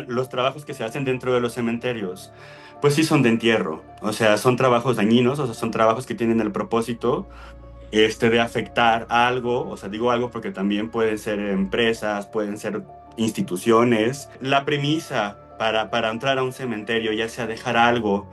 los trabajos que se hacen dentro de los cementerios, pues sí son de entierro. O sea, son trabajos dañinos, o sea, son trabajos que tienen el propósito de afectar algo, o sea, digo algo porque también pueden ser empresas, pueden ser instituciones. La premisa para entrar a un cementerio, ya sea dejar algo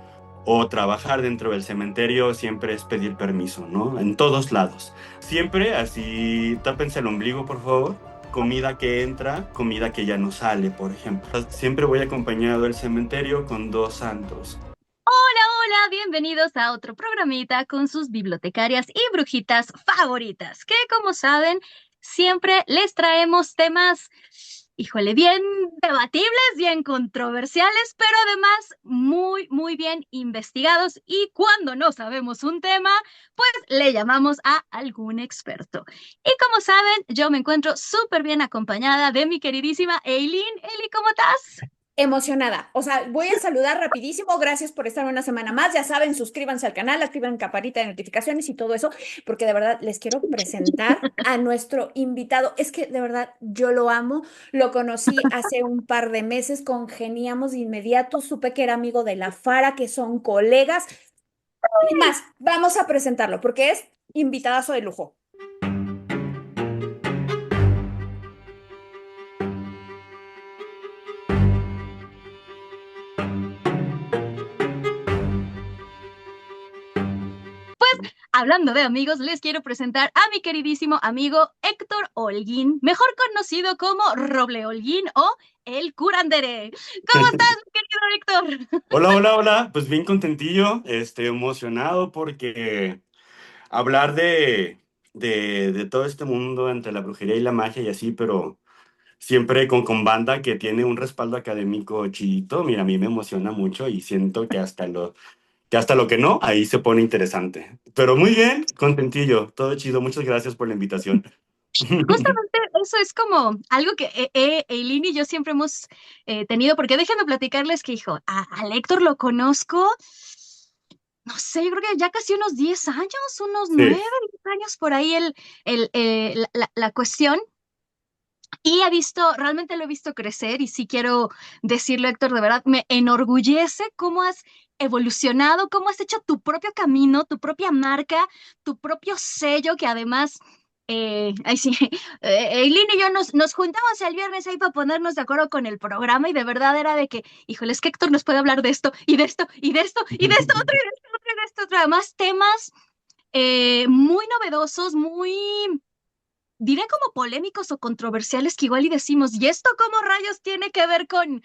o trabajar dentro del cementerio, siempre es pedir permiso, ¿no? En todos lados. Siempre así, tápense el ombligo, por favor. Comida que entra, comida que ya no sale, por ejemplo. Siempre voy acompañado del cementerio con dos santos. Hola, bienvenidos a otro programita con sus bibliotecarias y brujitas favoritas, que como saben, siempre les traemos temas, híjole, bien debatibles, bien controversiales, pero además muy bien investigados. Y cuando no sabemos un tema, pues le llamamos a algún experto. Y como saben, yo me encuentro súper bien acompañada de mi queridísima Eileen. Eli, ¿cómo estás? Emocionada. O sea, voy a saludar rapidísimo. Gracias por estar una semana más. Ya saben, suscríbanse al canal, activen campanita de notificaciones y todo eso, porque de verdad les quiero presentar a nuestro invitado. Es que de verdad yo lo amo. Lo conocí hace un par de meses, congeniamos de inmediato. Supe que era amigo de la Fara, que son colegas. Es más, vamos a presentarlo porque es invitadazo de lujo. Hablando de amigos, les quiero presentar a mi queridísimo amigo Héctor Holguín, mejor conocido como Roble Holguín o el curandere. ¿Cómo estás, mi querido Héctor? Hola, hola, hola. Pues bien contentillo, emocionado porque hablar de todo este mundo entre la brujería y la magia y así, pero siempre con banda que tiene un respaldo académico chidito. Mira, a mí me emociona mucho y siento que hasta lo que no, ahí se pone interesante. Pero muy bien, contentillo, todo chido. Muchas gracias por la invitación. Justamente eso es como algo que Eileen y yo siempre hemos tenido, porque déjenme platicarles que, hijo, al Héctor lo conozco, no sé, yo creo que ya casi unos 10 años, unos 9, Sí. 10 años por ahí la cuestión. Y realmente lo he visto crecer y sí quiero decirlo, Héctor, de verdad, me enorgullece cómo has evolucionado, cómo has hecho tu propio camino, tu propia marca, tu propio sello, que además, ay sí, Eileen y yo nos juntamos el viernes ahí para ponernos de acuerdo con el programa y de verdad era de que, híjole, es que Héctor nos puede hablar de esto y de esto y de esto y de esto otro y de esto otro y de esto otro. Además, temas muy novedosos, muy diré como polémicos o controversiales que igual y decimos, ¿y esto cómo rayos tiene que ver con,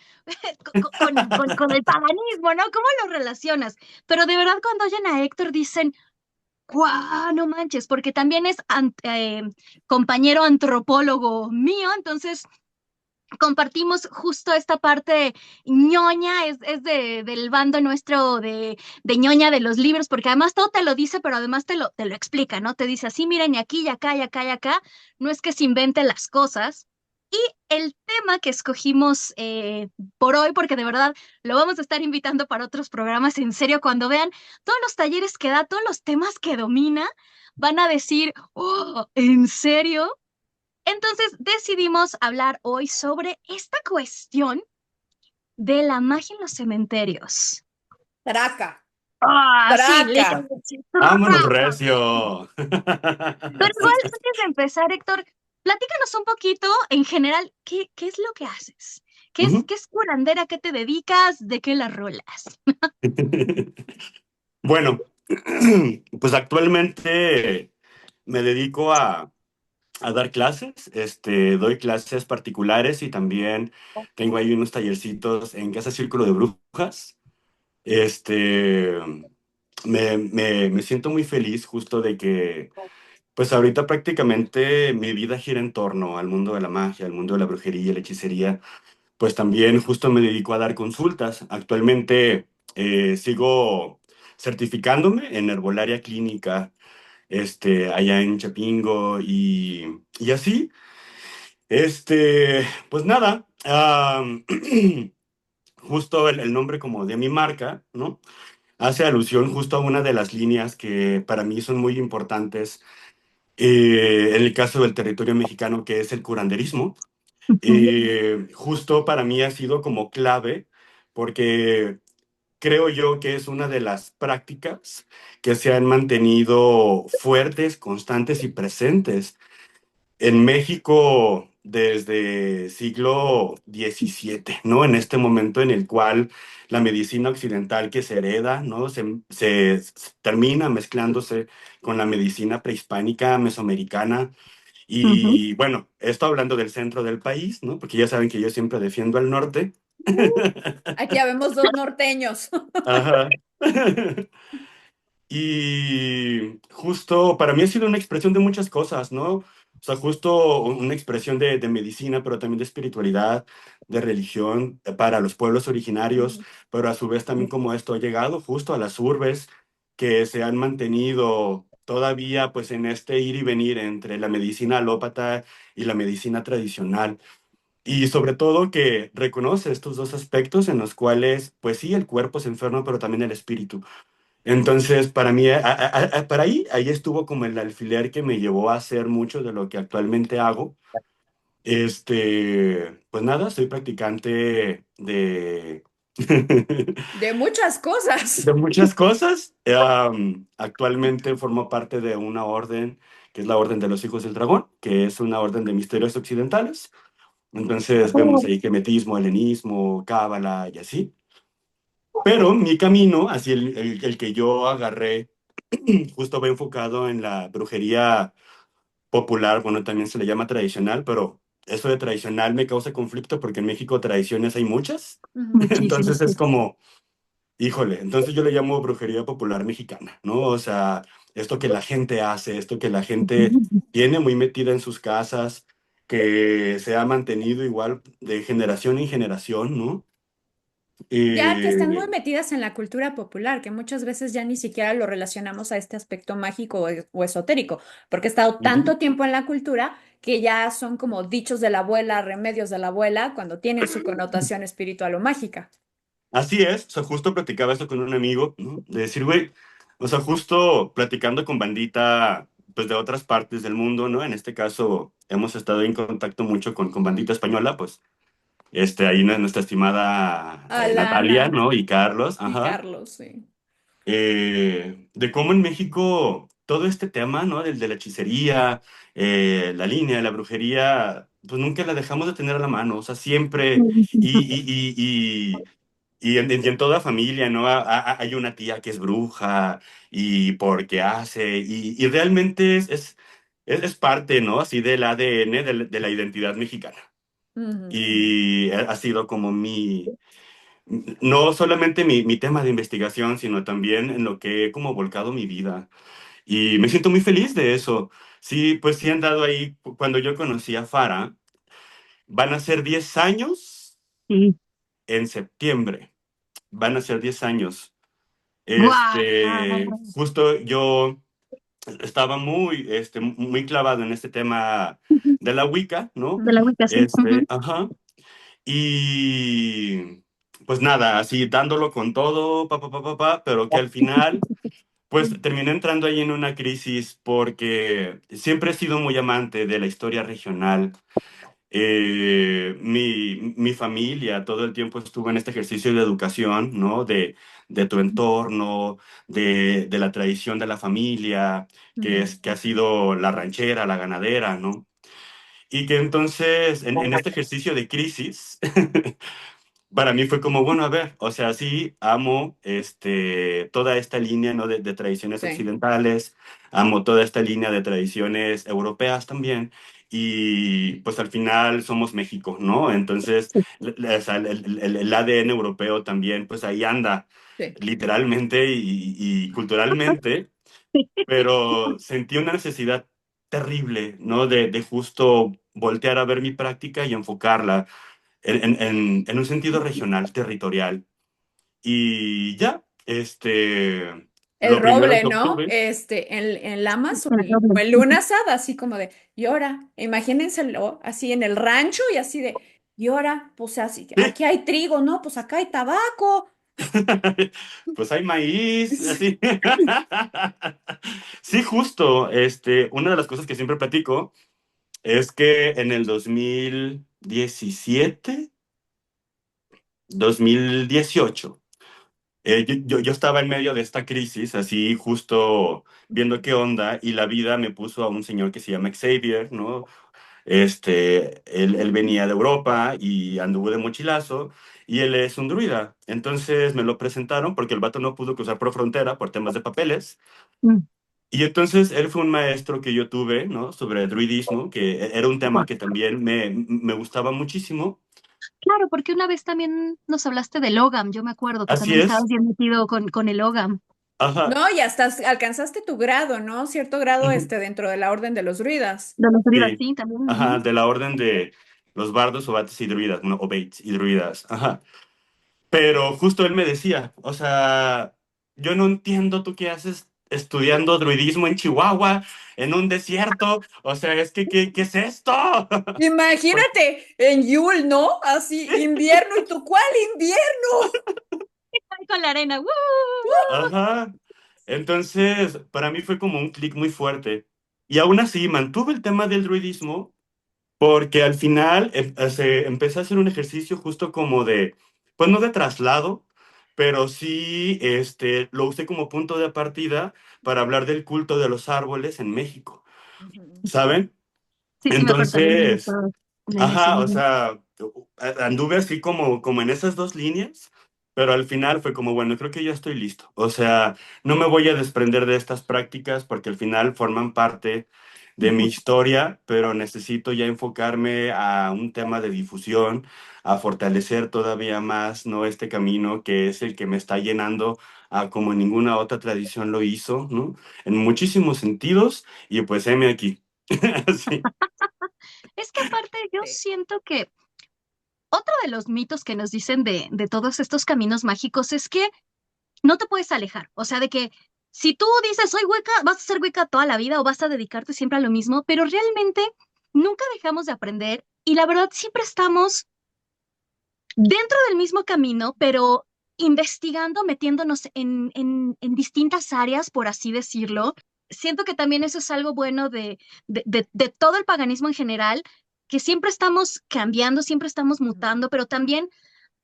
con el paganismo, ¿no? ¿Cómo lo relacionas? Pero de verdad cuando oyen a Héctor dicen, ¡guau! No manches, porque también es compañero antropólogo mío, entonces compartimos justo esta parte ñoña, es del bando nuestro de ñoña de los libros, porque además todo te lo dice, pero además te lo explica, ¿no? Te dice así, miren, y aquí, y acá, y acá, y acá. No es que se invente las cosas. Y el tema que escogimos por hoy, porque de verdad lo vamos a estar invitando para otros programas, en serio, cuando vean todos los talleres que da, todos los temas que domina, van a decir, oh, ¿en serio? Entonces decidimos hablar hoy sobre esta cuestión de la magia en los cementerios. Traca, Ah, sí, traca. literalmente. Vámonos, recio. Pero igual, antes de empezar, Héctor, platícanos un poquito, en general, ¿qué es lo que haces? Ujú. ¿Qué es curandera? ¿Qué te dedicas? ¿De qué las rolas? Bueno, pues actualmente me dedico a dar clases, doy clases particulares y también tengo ahí unos tallercitos en Casa Círculo de Brujas. Este, me siento muy feliz justo de que, pues ahorita prácticamente mi vida gira en torno al mundo de la magia, al mundo de la brujería, la hechicería. Pues también justo me dedico a dar consultas. Actualmente sigo certificándome en herbolaria clínica, allá en Chapingo y así. Pues nada, justo el nombre como de mi marca, ¿no? Hace alusión justo a una de las líneas que para mí son muy importantes en el caso del territorio mexicano, que es el curanderismo. Justo para mí ha sido como clave porque creo yo que es una de las prácticas que se han mantenido fuertes, constantes y presentes en México desde siglo XVII, ¿no? En este momento en el cual la medicina occidental que se hereda, ¿no? Se termina mezclándose con la medicina prehispánica mesoamericana. Ujú. Y bueno, esto hablando del centro del país, ¿no? Porque ya saben que yo siempre defiendo al norte. Aquí ya vemos dos norteños. Ajá. Y justo para mí ha sido una expresión de muchas cosas, ¿no? O sea, justo una expresión de medicina, pero también de espiritualidad, de religión para los pueblos originarios, Ujú. pero a su vez también como esto ha llegado justo a las urbes que se han mantenido todavía pues en este ir y venir entre la medicina alópata y la medicina tradicional. Y sobre todo que reconoce estos dos aspectos en los cuales pues sí, el cuerpo se enferma, pero también el espíritu. Entonces, para mí, para ahí estuvo como el alfiler que me llevó a hacer mucho de lo que actualmente hago. Pues nada, soy practicante de, De muchas cosas. de muchas cosas. Actualmente formo parte de una orden, que es la Orden de los Hijos del Dragón, que es una orden de misterios occidentales. Entonces, vemos ahí kemetismo, helenismo, cábala y así. Pero mi camino, así el que yo agarré justo va enfocado en la brujería popular, bueno, también se le llama tradicional, pero eso de tradicional me causa conflicto porque en México tradiciones hay muchas, Ujú. Muchísimo. entonces es como, híjole, entonces yo le llamo brujería popular mexicana, ¿no? O sea, esto que la gente hace, esto que la gente tiene muy metida en sus casas, que se ha mantenido igual de generación en generación, ¿no? Ya que están muy Eh, metidas en la cultura popular, que muchas veces ya ni siquiera lo relacionamos a este aspecto mágico o esotérico, porque ha estado ujú. tanto tiempo en la cultura que ya son como dichos de la abuela, remedios de la abuela, cuando tienen su connotación espiritual o mágica. Así es, o sea, justo platicaba esto con un amigo, ¿no? De decir, güey, o sea, justo platicando con bandita, pues de otras partes del mundo, ¿no? En este caso, hemos estado en contacto mucho con bandita española, pues, ahí nuestra estimada Natalia, Alana ¿no? Y Carlos, y ajá. Carlos, sí. De cómo en México todo este tema, ¿no? Del de la hechicería, la línea, la brujería, pues nunca la dejamos de tener a la mano, o sea, siempre, y en toda familia, ¿no? Hay una tía que es bruja y porque hace, y realmente es parte, ¿no? Así del ADN de la identidad mexicana. Ujú. Y ha sido como no solamente mi tema de investigación, sino también en lo que he como volcado mi vida. Y me siento muy feliz de eso. Sí, pues sí han dado ahí, cuando yo conocí a Farah, van a ser 10 años en septiembre. Van a ser 10 años. Guau. Justo yo estaba muy clavado en este tema de la Wicca, ¿no? De la ubicación. Ujú. Ajá. Y pues nada, así dándolo con todo, pero que al final, pues terminé entrando ahí en una crisis porque siempre he sido muy amante de la historia regional. Mi familia todo el tiempo estuvo en este ejercicio de educación, ¿no? De tu entorno, de la tradición de la familia, Ujú. que ha sido la ranchera, la ganadera, ¿no? Y que entonces, en este ejercicio de crisis, para mí fue como, bueno, a ver, o sea, sí, amo toda esta línea, ¿no? de tradiciones Sí. occidentales, amo toda esta línea de tradiciones europeas también, y pues al final somos México, ¿no? Entonces, o sea, el ADN europeo también, pues ahí anda, Sí. literalmente y culturalmente, pero sentí una necesidad terrible, ¿no? De justo voltear a ver mi práctica y enfocarla en un sentido regional, territorial. Y ya, El lo primero roble, que ¿no? obtuve, En Lamas El o doble. en Luna Asada, así como de, y ahora, imagínenselo así en el rancho y así de, y ahora, pues así, sí, aquí hay trigo, ¿no? Pues acá hay tabaco. pues hay maíz, así. Sí, justo, una de las cosas que siempre platico es que en el 2000 2017, 2018. Yo estaba en medio de esta crisis, así justo viendo qué onda, y la vida me puso a un señor que se llama Xavier, ¿no? Él venía de Europa y anduvo de mochilazo, y él es un druida. Entonces me lo presentaron porque el vato no pudo cruzar por frontera por temas de papeles. Mm, Y entonces él fue un maestro que yo tuve, ¿no? Sobre druidismo, que era un tema guau. que también me gustaba muchísimo. Claro, porque una vez también nos hablaste del Ogam, yo me acuerdo que Así también estabas es. bien metido con el Ogam. Ajá. No, y hasta alcanzaste tu grado, ¿no? Cierto grado Ujú. dentro de la Orden de los druidas. De los heridas, Sí. sí, también. Ajá, Ujú. de la orden de los bardos, obates y druidas, bueno, obeits y druidas. Ajá. Pero justo él me decía, o sea, yo no entiendo tú qué haces estudiando druidismo en Chihuahua, en un desierto. O sea, es que, ¿qué es esto? Porque, Imagínate en Yule, ¿no? Así, invierno, ¿y tú cuál invierno? Ahí con la arena. ¡Woo! ajá. Entonces, para mí fue como un clic muy fuerte. Y aún así, mantuve el tema del druidismo porque al final empecé a hacer un ejercicio justo como de, pues no de traslado, pero sí lo usé como punto de partida para hablar del culto de los árboles en México, Ujú. ¿saben? Sí, sí, me acuerdo también Entonces, estaba en ese. ajá, o Ujú. sea, anduve así como en esas dos líneas, pero al final fue como, bueno, creo que ya estoy listo. O sea, no me voy a desprender de estas prácticas porque al final forman parte de mi Ujú. historia, pero necesito ya enfocarme a un tema de difusión, a fortalecer todavía más, ¿no? Este camino que es el que me está llenando a como ninguna otra tradición lo hizo, ¿no? En muchísimos sentidos, y pues heme aquí. Sí. Es que aparte yo Sí. siento que otro de los mitos que nos dicen de todos estos caminos mágicos es que no te puedes alejar. O sea, de que si tú dices soy hueca, vas a ser hueca toda la vida o vas a dedicarte siempre a lo mismo, pero realmente nunca dejamos de aprender y la verdad siempre estamos dentro del mismo camino, pero investigando, metiéndonos en distintas áreas, por así decirlo. Siento que también eso es algo bueno de todo el paganismo en general, que siempre estamos cambiando, siempre estamos Ujú. mutando, pero también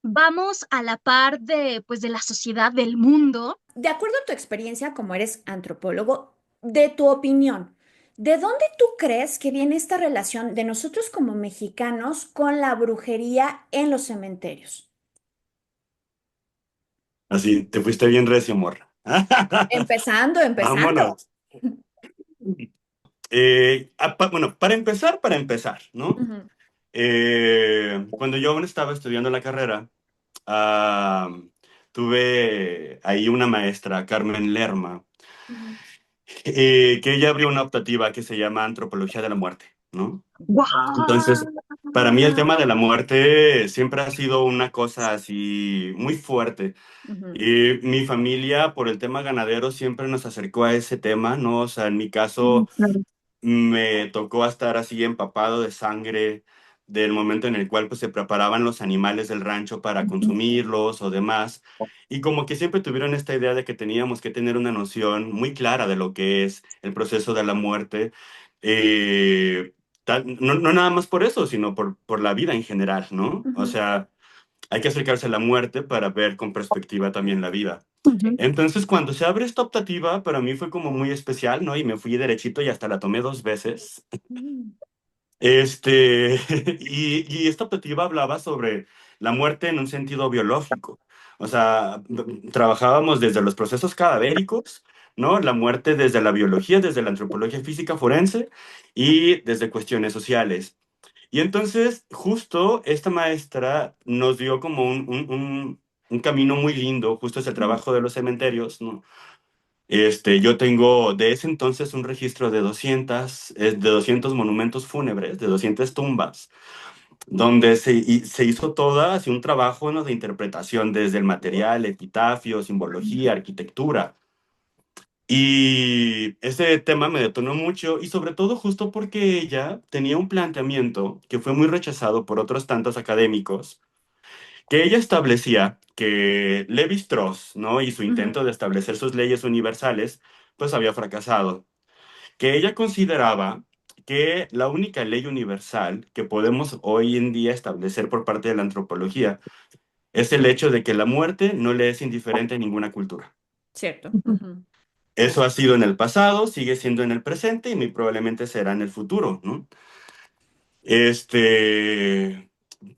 vamos a la par de, pues, de la sociedad, del mundo. De acuerdo a tu experiencia como eres antropólogo, de tu opinión, ¿de dónde tú crees que viene esta relación de nosotros como mexicanos con la brujería en los cementerios? Así, te fuiste bien recio, morra. Empezando. Vámonos. Bueno, para empezar, ¿no? Ujú, Cuando yo aún estaba estudiando la carrera, ah, tuve ahí una maestra, Carmen Lerma, ujú, que ella abrió una optativa que se llama Antropología de la Muerte, ¿no? ¡Guau! Entonces, para mí el tema de la muerte siempre ha sido una cosa así muy fuerte. ujú, Y mi familia, por el tema ganadero, siempre nos acercó a ese tema, ¿no? O sea, en mi Mm, caso, claro. me tocó estar así empapado de sangre del momento en el cual pues se preparaban los animales del rancho para Ujú, consumirlos o demás. Y como que siempre tuvieron esta idea de que teníamos que tener una noción muy clara de lo que es el proceso de la muerte. eh, no nada más por eso, sino por la vida en general, ¿no? O ujú. sea, hay que acercarse a la muerte para ver con perspectiva también la vida. ujú. Entonces, cuando se abre esta optativa, para mí fue como muy especial, ¿no? Y me fui derechito y hasta la tomé dos veces. Mm, Este, y esta optativa hablaba sobre la muerte en un sentido biológico. O sea, trabajábamos desde los procesos cadavéricos, ¿no? La muerte desde la biología, desde la antropología física forense y desde cuestiones sociales. Y entonces, justo esta maestra nos dio como un camino muy lindo, justo es el Mm, trabajo de los cementerios, ¿no? Yo tengo de ese entonces un registro de 200 monumentos fúnebres, de 200 tumbas, donde se hizo toda así un trabajo, ¿no? De interpretación desde el material, epitafio, simbología, arquitectura. Y ese tema me detonó mucho y sobre todo justo porque ella tenía un planteamiento que fue muy rechazado por otros tantos académicos, que ella establecía que Lévi-Strauss, ¿no? Y su ujú, intento de establecer sus leyes universales, pues había fracasado. Que ella consideraba que la única ley universal que podemos hoy en día establecer por parte de la antropología es el hecho de que la muerte no le es indiferente a ninguna cultura. Cierto. Ujú. Ujú. Eso ha sido en el pasado, sigue siendo en el presente y muy probablemente será en el futuro, ¿no? Este,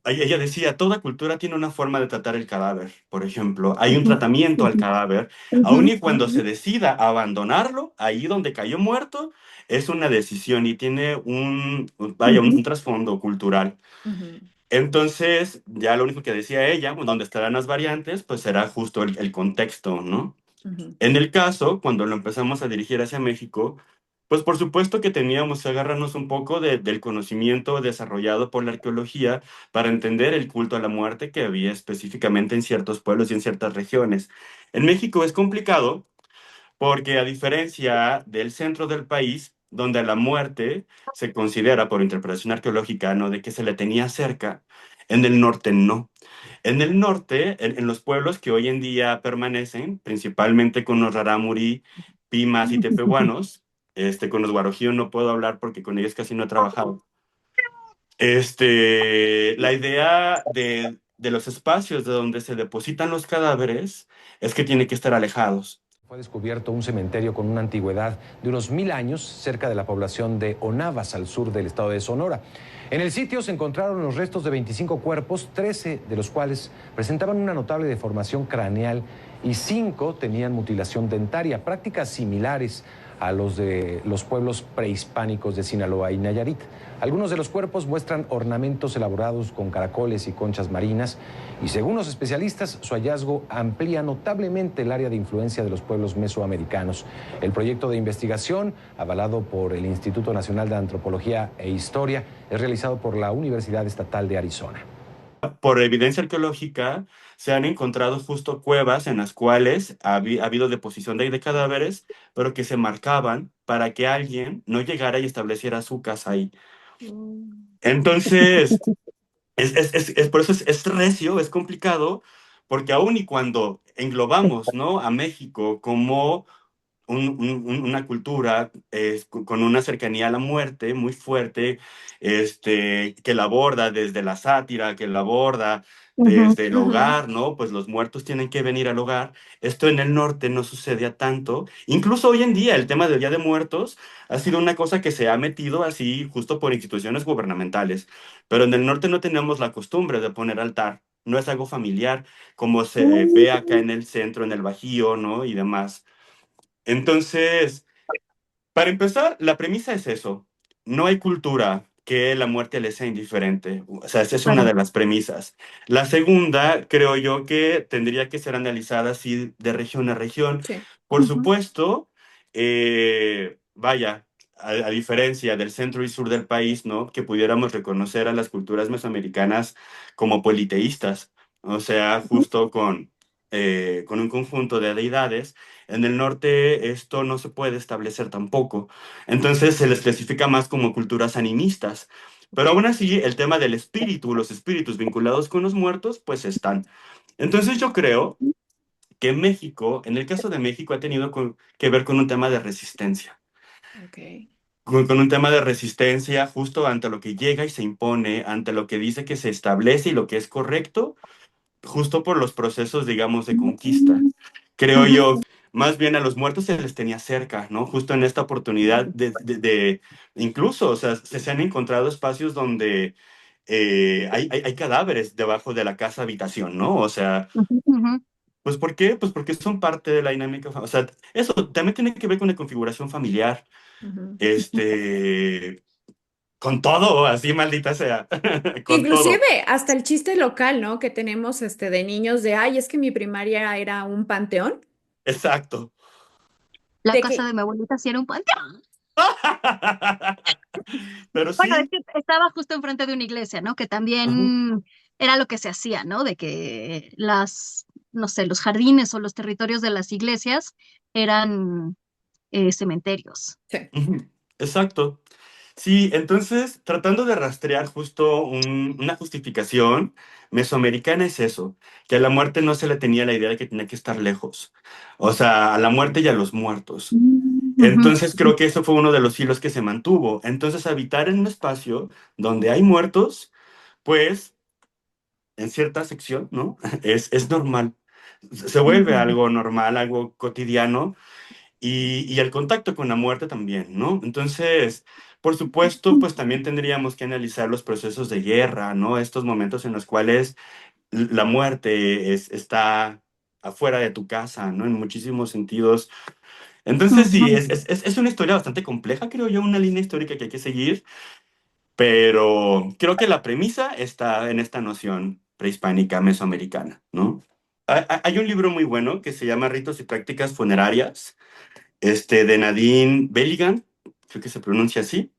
ella decía, toda cultura tiene una forma de tratar el cadáver, por ejemplo. Hay un Ujú. tratamiento al Ujú. cadáver, aun Ujú. y cuando se decida abandonarlo, ahí donde cayó muerto, es una decisión y tiene vaya, un Ujú. trasfondo cultural. Ujú. Entonces, ya lo único que decía ella, donde estarán las variantes, pues será justo el contexto, ¿no? Ujú. En el caso, cuando lo empezamos a dirigir hacia México, pues por supuesto que teníamos que agarrarnos un poco del conocimiento desarrollado por la arqueología para entender el culto a la muerte que había específicamente en ciertos pueblos y en ciertas regiones. En México es complicado porque a diferencia del centro del país, donde la muerte se considera por interpretación arqueológica, ¿no? De que se le tenía cerca, en el norte no. En el norte, en los pueblos que hoy en día permanecen, principalmente con los rarámuri, pimas y tepehuanos, con los guarojíos no puedo hablar porque con ellos casi no he trabajado. La idea de los espacios de donde se depositan los cadáveres es que tienen que estar alejados. Fue descubierto un cementerio con una antigüedad de unos 1000 años cerca de la población de Onavas, al sur del estado de Sonora. En el sitio se encontraron los restos de 25 cuerpos, 13 de los cuales presentaban una notable deformación craneal y 5 tenían mutilación dentaria, prácticas similares a los de los pueblos prehispánicos de Sinaloa y Nayarit. Algunos de los cuerpos muestran ornamentos elaborados con caracoles y conchas marinas y, según los especialistas, su hallazgo amplía notablemente el área de influencia de los pueblos mesoamericanos. El proyecto de investigación, avalado por el Instituto Nacional de Antropología e Historia, es realizado por la Universidad Estatal de Arizona. Por evidencia arqueológica, se han encontrado justo cuevas en las cuales ha habido deposición de cadáveres, pero que se marcaban para que alguien no llegara y estableciera su casa ahí. Mm. Entonces, por eso es recio, es complicado, porque aun y cuando englobamos, ¿no? a México como una cultura con una cercanía a la muerte muy fuerte, que la aborda desde la sátira, que la aborda Ujú. desde el Ujú. hogar, ¿no? Pues los muertos tienen que venir al hogar. Esto en el norte no sucedía tanto. Incluso hoy en día el tema del Día de Muertos ha sido una cosa que se ha metido así justo por instituciones gubernamentales. Pero en el norte no tenemos la costumbre de poner altar. No es algo familiar, como se ve acá en el centro, en el Bajío, ¿no? Y demás. Entonces, para empezar, la premisa es eso. No hay cultura que la muerte le sea indiferente. O sea, esa es una Claro. de las premisas. La segunda, creo yo que tendría que ser analizada así de región a región. Sí. Por Ujú. supuesto, vaya, a diferencia del centro y sur del país, ¿no? Que pudiéramos reconocer a las culturas mesoamericanas como politeístas. O sea, Ujú. justo con un conjunto de deidades. En el norte esto no se puede establecer tampoco. Entonces se les clasifica más como culturas animistas. Pero aún así, el tema del espíritu, los espíritus vinculados con los muertos, pues están. Entonces yo creo que México, en el caso de México, ha tenido que ver con un tema de resistencia. Ok. Con un tema de resistencia justo ante lo que llega y se impone, ante lo que dice que se establece y lo que es correcto, justo por los procesos, digamos, de conquista. Creo Ujú. yo, más bien a los muertos se les tenía cerca, ¿no? Justo en esta oportunidad incluso, o sea, se han encontrado espacios donde hay cadáveres debajo de la casa habitación, ¿no? O sea, Ujú. Ujú. pues ¿por qué? Pues porque son parte de la dinámica, o sea, eso también tiene que ver con la configuración familiar, Ujú. con todo, así maldita sea, con Inclusive todo. hasta el chiste local, ¿no? Que tenemos de niños de, ay, es que mi primaria era un panteón, Exacto. La de casa que, de mi abuelita sí era un panteón. Pero Bueno, es sí. que estaba justo enfrente de una iglesia, ¿no? Que Ujú. también era lo que se hacía, ¿no? De que no sé, los jardines o los territorios de las iglesias eran cementerios. sí. Ujú, exacto. Sí, entonces, tratando de rastrear justo una justificación mesoamericana es eso, que a la muerte no se le tenía la idea de que tenía que estar lejos, o sea, a la muerte y a los muertos. Ujú, Entonces creo que eso fue uno de los hilos que se mantuvo. Entonces habitar en un espacio donde hay muertos, pues en cierta sección, ¿no? Es normal. Se vuelve ujú, algo normal, algo cotidiano y el contacto con la muerte también, ¿no? Entonces, por supuesto, pues también tendríamos que analizar los procesos de guerra, ¿no? Estos momentos en los cuales la muerte está afuera de tu casa, ¿no? En muchísimos sentidos. Entonces, sí, ujú. es una historia bastante compleja, creo yo, una línea histórica que hay que seguir, pero creo que la premisa está en esta noción prehispánica mesoamericana, ¿no? Hay un libro muy bueno que se llama Ritos y Prácticas Funerarias, de Nadine Belligan, creo que se pronuncia así,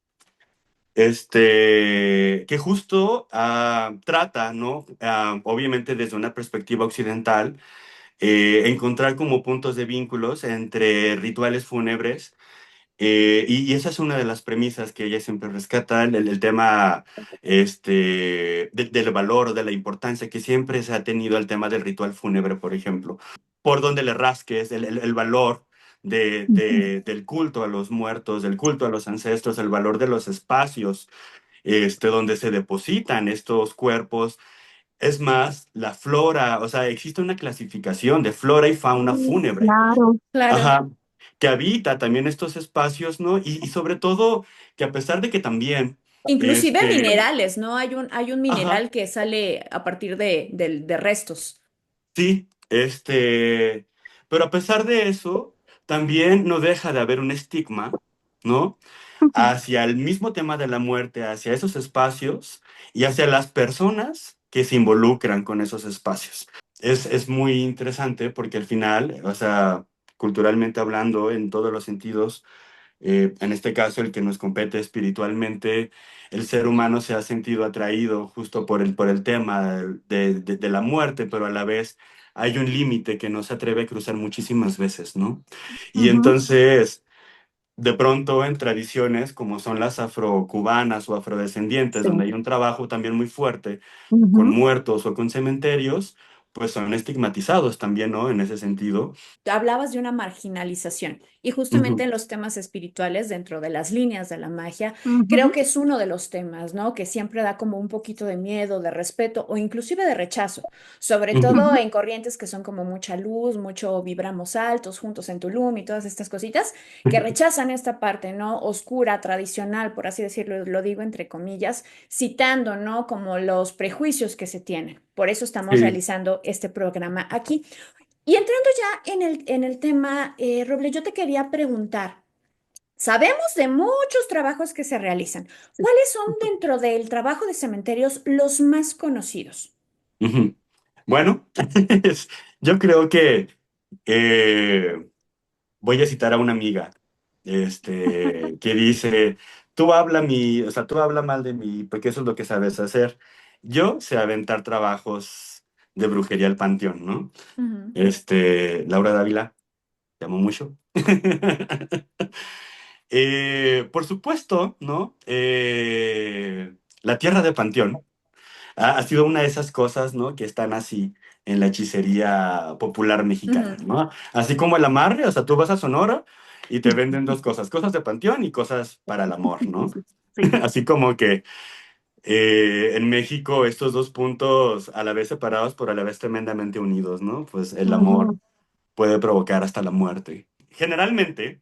que justo trata, ¿no? Obviamente desde una perspectiva occidental, encontrar como puntos de vínculos entre rituales fúnebres y esa es una de las premisas que ella siempre rescata, el tema del valor o de la importancia que siempre se ha tenido al tema del ritual fúnebre, por ejemplo. Por donde le rasques, el valor del culto a los muertos, del culto a los ancestros, el valor de los espacios donde se depositan estos cuerpos. Es más, la flora, o sea, existe una clasificación de flora y fauna Sí, fúnebre. claro. Claro. Ajá, que habita también estos espacios, ¿no? Y sobre todo que a pesar de que también, Inclusive este, minerales, ¿no? Hay un ajá, mineral que sale a partir de restos. sí, pero a pesar de eso, también no deja de haber un estigma, ¿no? Ujú, Hacia el mismo tema de la muerte, hacia esos espacios y hacia las personas que se involucran con esos espacios. Es muy interesante porque al final, o sea, culturalmente hablando, en todos los sentidos, en este caso el que nos compete espiritualmente, el ser humano se ha sentido atraído justo por el tema de la muerte, pero a la vez hay un límite que no se atreve a cruzar muchísimas veces, ¿no? Y ujú, entonces, de pronto en tradiciones como son las afrocubanas o afrodescendientes, sí, donde hay un trabajo también muy fuerte con ujú, muertos o con cementerios, pues son estigmatizados también, ¿no? En ese sentido. Hablabas de una marginalización y justamente Ujú, en los temas espirituales, dentro de las líneas de la magia, creo ujú, que es uno de los temas, ¿no? Que siempre da como un poquito de miedo, de respeto o inclusive de rechazo, sobre ujú, todo ujú, en corrientes que son como mucha luz, mucho vibramos altos, juntos en Tulum y todas estas cositas que rechazan esta parte, ¿no? Oscura, tradicional, por así decirlo, lo digo entre comillas, citando, ¿no? Como los prejuicios que se tienen. Por eso estamos sí. realizando este programa aquí. Y entrando ya en el tema, Roble, yo te quería preguntar, sabemos de muchos trabajos que se realizan. ¿Cuáles son dentro del trabajo de cementerios los más conocidos? Ujú. Bueno, yo creo que eh, voy a citar a una amiga, que dice, o sea, tú habla mal de mí, porque eso es lo que sabes hacer. Yo sé aventar trabajos de brujería al panteón, ¿no? Ujú, Laura Dávila, te amo mucho. Por supuesto, ¿no? La tierra de panteón ha sido una de esas cosas, ¿no? Que están así en la hechicería popular mexicana, ujú. ¿no? Así como el amarre, o sea, tú vas a Sonora y te venden dos cosas, cosas de panteón y cosas para el amor, ¿no? sí, Así como que en México estos dos puntos a la vez separados, pero a la vez tremendamente unidos, ¿no? Pues el amor ujú, puede provocar hasta la muerte. Generalmente,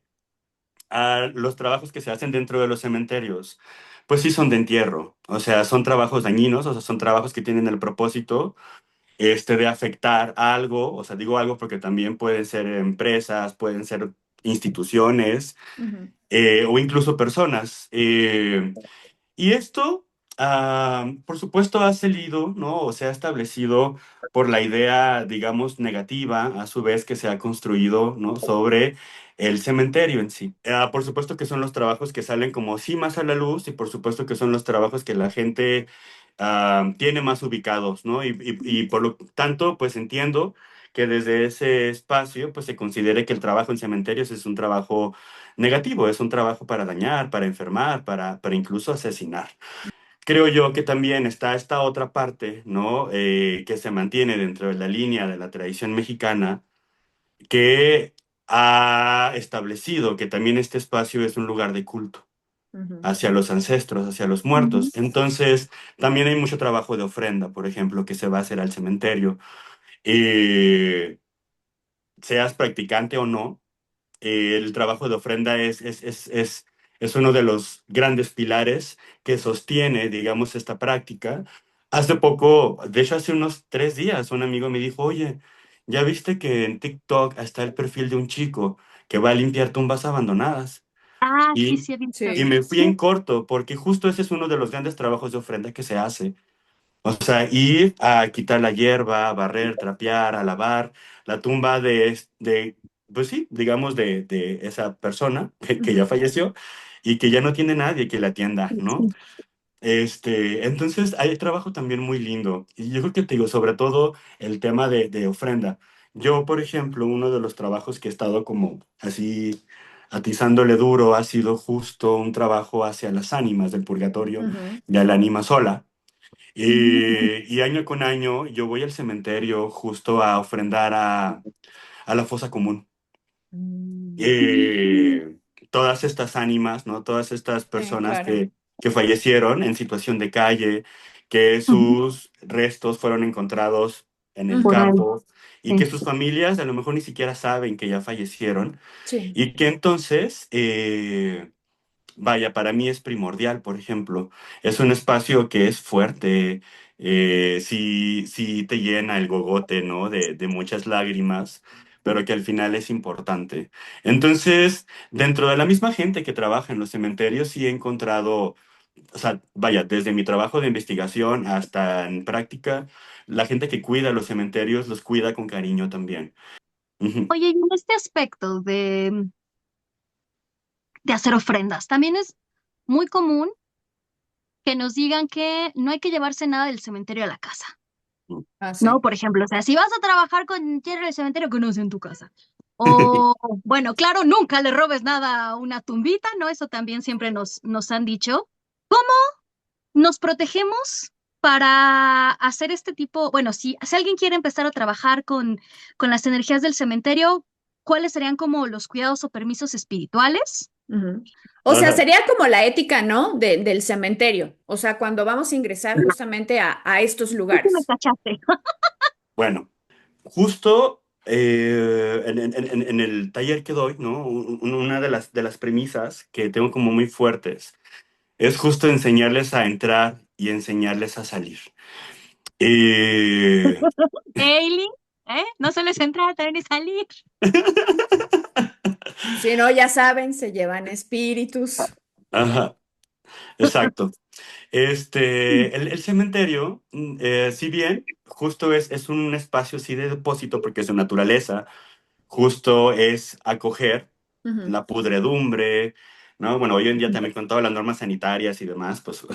los trabajos que se hacen dentro de los cementerios, pues sí son de entierro, o sea, son trabajos dañinos, o sea, son trabajos que tienen el propósito de afectar algo, o sea, digo algo porque también pueden ser empresas, pueden ser instituciones Ujú, o incluso personas. Y esto, por supuesto, ha salido, ¿no? O se ha establecido por la idea, digamos, negativa, a su vez, que se ha construido, ¿no? Sobre el cementerio en sí. Por supuesto que son los trabajos que salen como sí más a la luz y por supuesto que son los trabajos que la gente tiene más ubicados, ¿no? Y por lo tanto, pues entiendo que desde ese espacio, pues se considere que el trabajo en cementerios es un trabajo negativo, es un trabajo para dañar, para enfermar, para incluso asesinar. Creo yo que también está esta otra parte, ¿no? Que se mantiene dentro de la línea de la tradición mexicana, que ha establecido que también este espacio es un lugar de culto Ujú. hacia los ancestros, hacia los Ujú. muertos. Entonces, también hay mucho trabajo de ofrenda, por ejemplo, que se va a hacer al cementerio. Eh, Seas practicante o no, el trabajo de ofrenda es uno de los grandes pilares que sostiene, digamos, esta práctica. Hace poco, de hecho, hace unos 3 días, un amigo me dijo, oye, ¿ya viste que en TikTok está el perfil de un chico que va a limpiar tumbas abandonadas? Ah, sí, Y, sí, he visto. y Sí. me fui en corto, porque justo ese es uno de los grandes trabajos de ofrenda que se hace. O sea, ir a quitar la hierba, a barrer, trapear, a lavar la tumba pues sí, digamos, de esa persona que ya Ujú. falleció y que ya no tiene nadie que la atienda, ¿no? Sí. Entonces hay trabajo también muy lindo. Y yo creo que te digo, sobre todo el tema de ofrenda. Yo, por ejemplo, uno de los trabajos que he estado como así atizándole duro ha sido justo un trabajo hacia las ánimas del purgatorio Ujú. y al ánima sola. Mm. Y año con año yo voy al cementerio justo a ofrendar a la fosa común. Mm. Mm. Eh, Todas estas ánimas, ¿no? Todas estas Sí, personas claro. que fallecieron en situación de calle, que Ujú. sus restos fueron encontrados en el Por Ujú. ahí, campo y que sí. sus familias a lo mejor ni siquiera saben que ya fallecieron Sí. y que entonces vaya, para mí es primordial, por ejemplo. Es un espacio que es fuerte, sí, sí te llena el gogote, ¿no? De muchas lágrimas, pero que al final es importante. Entonces, dentro de la misma gente que trabaja en los cementerios, sí he encontrado, o sea, vaya, desde mi trabajo de investigación hasta en práctica, la gente que cuida los cementerios los cuida con cariño también. Ujú. Oye, y en este aspecto de hacer ofrendas, también es muy común que nos digan que no hay que llevarse nada del cementerio a la casa, Ah, ¿no? sí. Por ejemplo, o sea, si vas a trabajar con tierra del cementerio, que no sea en tu casa. O, bueno, claro, nunca le robes nada a una tumbita, ¿no? Eso también siempre nos han dicho. Nos protegemos para hacer este tipo, bueno, si alguien quiere empezar a trabajar con las energías del cementerio, ¿cuáles serían como los cuidados o permisos espirituales? Ujú. O sea, Ajá. sería como la ética, ¿no? Del cementerio. O sea, cuando vamos a ingresar justamente a estos Sí, sí me lugares. cachaste. Bueno. Justo en el taller que doy, ¿no? Una de las premisas que tengo como muy fuertes es justo enseñarles a entrar y enseñarles a salir. Eh, Hailey, ¿eh? No se les entra a entrar ni salir. Si no, ya saben, se llevan espíritus. ajá, exacto. El cementerio, si bien justo es un espacio sí de depósito porque es de naturaleza, justo es acoger Ujú. la pudredumbre, ¿no? Bueno, hoy en día también con todas las normas sanitarias y demás, pues, ok.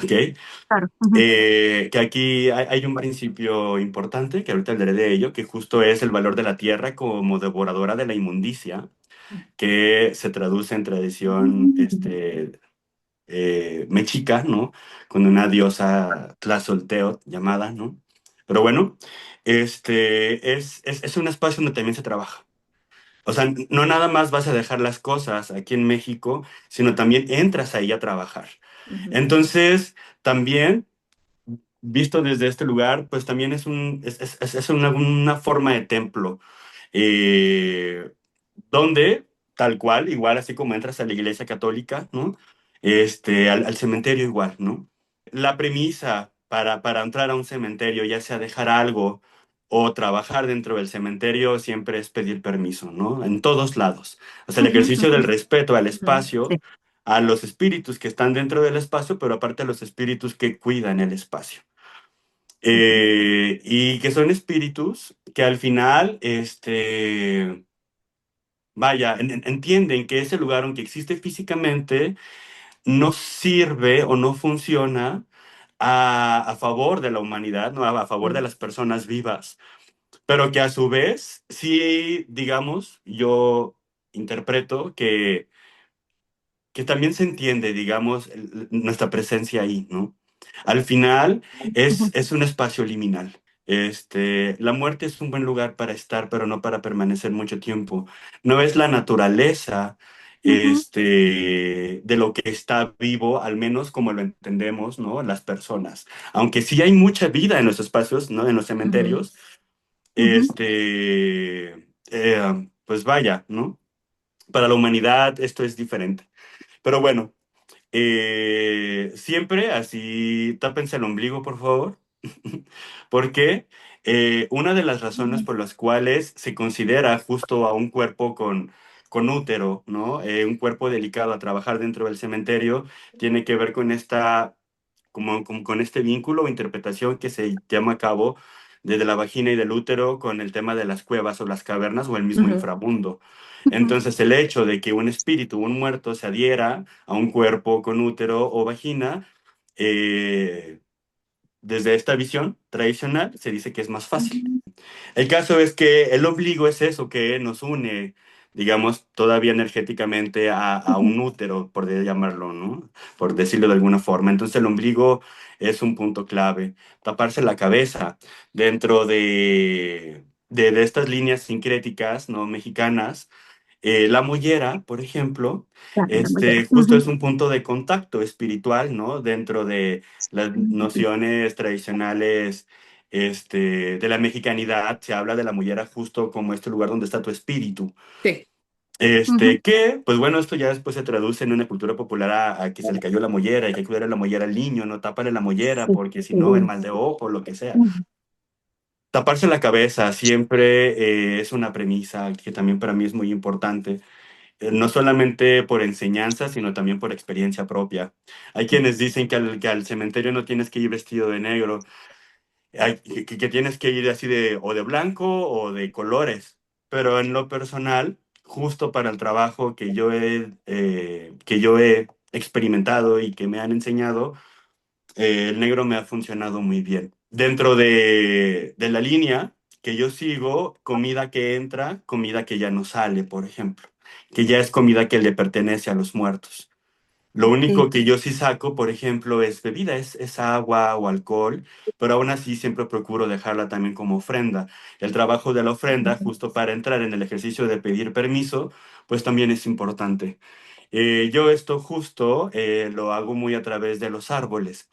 Claro. Ujú. Que aquí hay un principio importante, que ahorita hablaré de ello, que justo es el valor de la tierra como devoradora de la inmundicia, que se traduce en tradición mexica, ¿no? Con una diosa Tlazolteotl llamada, ¿no? Pero bueno, es un espacio donde también se trabaja. O sea, no nada más vas a dejar las cosas aquí en México, sino también entras ahí a trabajar. Ujú. Entonces, también, visto desde este lugar, pues también es una forma de templo, eh, donde, tal cual, igual así como entras a la iglesia católica, ¿no? Al cementerio igual, ¿no? La premisa para entrar a un cementerio, ya sea dejar algo o trabajar dentro del cementerio, siempre es pedir permiso, ¿no? En todos lados. O sea, el Ujú, ejercicio del ujú. respeto al Ujú. espacio, Sí. a los espíritus que están dentro del espacio, pero aparte a los espíritus que cuidan el espacio. Ujú. Y que son espíritus que al final, vaya, entienden que ese lugar, aunque existe físicamente, no sirve o no funciona a favor de la humanidad, ¿no? A favor de Ujú. las personas vivas, pero que a su vez, sí, digamos, yo interpreto que también se entiende, digamos, nuestra presencia ahí, ¿no? Al final Ujú. es un espacio liminal. La muerte es un buen lugar para estar, pero no para permanecer mucho tiempo. No es la naturaleza, Ujú, de lo que está vivo, al menos como lo entendemos, ¿no? Las personas. Aunque sí hay mucha vida en los espacios, ¿no? En los Ujú. cementerios, ujú, pues vaya, ¿no? Para la humanidad esto es diferente. Pero bueno, siempre así, tápense el ombligo, por favor. Porque una de las razones ujú, por las cuales se considera justo a un cuerpo con útero, ¿no? Un cuerpo delicado a trabajar dentro del cementerio, tiene que ver con con este vínculo o interpretación que se llama a cabo desde la vagina y del útero con el tema de las cuevas o las cavernas o el mismo Ujú. inframundo. ujú, Entonces, el hecho de que un espíritu, un muerto, se adhiera a un cuerpo con útero o vagina, eh, desde esta visión tradicional, se dice que es más fácil. ujú, El caso es que el ombligo es eso que nos une, digamos, todavía energéticamente a ujú. un útero, por llamarlo, ¿no? Por decirlo de alguna forma. Entonces el ombligo es un punto clave. Taparse la cabeza dentro de estas líneas sincréticas, ¿no? Mexicanas. La mollera, por ejemplo, Claro, la mollera. justo Ujú. es un punto de contacto espiritual, ¿no? Dentro de las nociones tradicionales, de la mexicanidad, se habla de la mollera justo como este lugar donde está tu espíritu. Sí. Ujú. Que, pues bueno, esto ya después se traduce en una cultura popular a que se le cayó la mollera y que hay que cuidar la mollera al niño, no tápale la mollera Sí. porque si no, el Sí. mal de ojo, lo que sea. Ujú. Taparse la cabeza siempre es una premisa que también para mí es muy importante, no solamente por enseñanza, sino también por experiencia propia. Hay quienes dicen que al cementerio no tienes que ir vestido de negro, que tienes que ir así o de blanco o de colores, pero en lo personal, justo para el trabajo que yo he experimentado y que me han enseñado, el negro me ha funcionado muy bien. Dentro de la línea que yo sigo, comida que entra, comida que ya no sale, por ejemplo, que ya es comida que le pertenece a los muertos. Lo Ok. único que yo sí saco, por ejemplo, es bebida, es agua o alcohol, pero aún así siempre procuro dejarla también como ofrenda. El trabajo de la ofrenda, justo para entrar en el ejercicio de pedir permiso, pues también es importante. Yo esto justo lo hago muy a través de los árboles.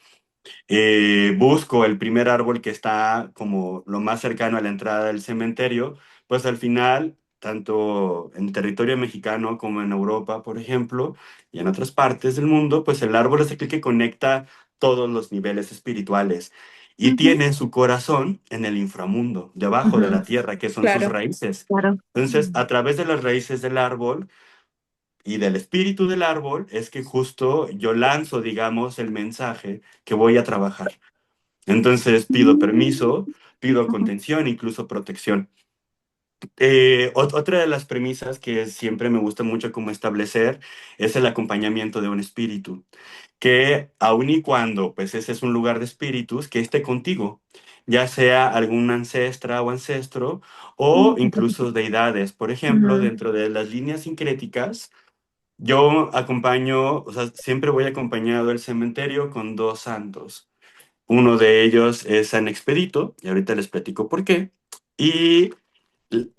Busco el primer árbol que está como lo más cercano a la entrada del cementerio, pues al final, tanto en territorio mexicano como en Europa, por ejemplo, y en otras partes del mundo, pues el árbol es aquel que conecta todos los niveles espirituales y Ujú. tiene su corazón en el inframundo, debajo de la Ujú. tierra, que son sus Claro. raíces. Claro. Entonces, a través de las raíces del árbol, y del espíritu del árbol es que justo yo lanzo, digamos, el mensaje que voy a trabajar. Entonces pido Mm. permiso, pido Ujú, contención, incluso protección. Otra de las premisas que siempre me gusta mucho como establecer es el acompañamiento de un espíritu, que aun y cuando pues ese es un lugar de espíritus, que esté contigo, ya sea algún ancestra o ancestro o incluso deidades. Por ejemplo, Ujú. dentro de las líneas sincréticas, yo acompaño, o sea, siempre voy acompañado al cementerio con dos santos. Uno de ellos es San Expedito, y ahorita les platico por qué. Y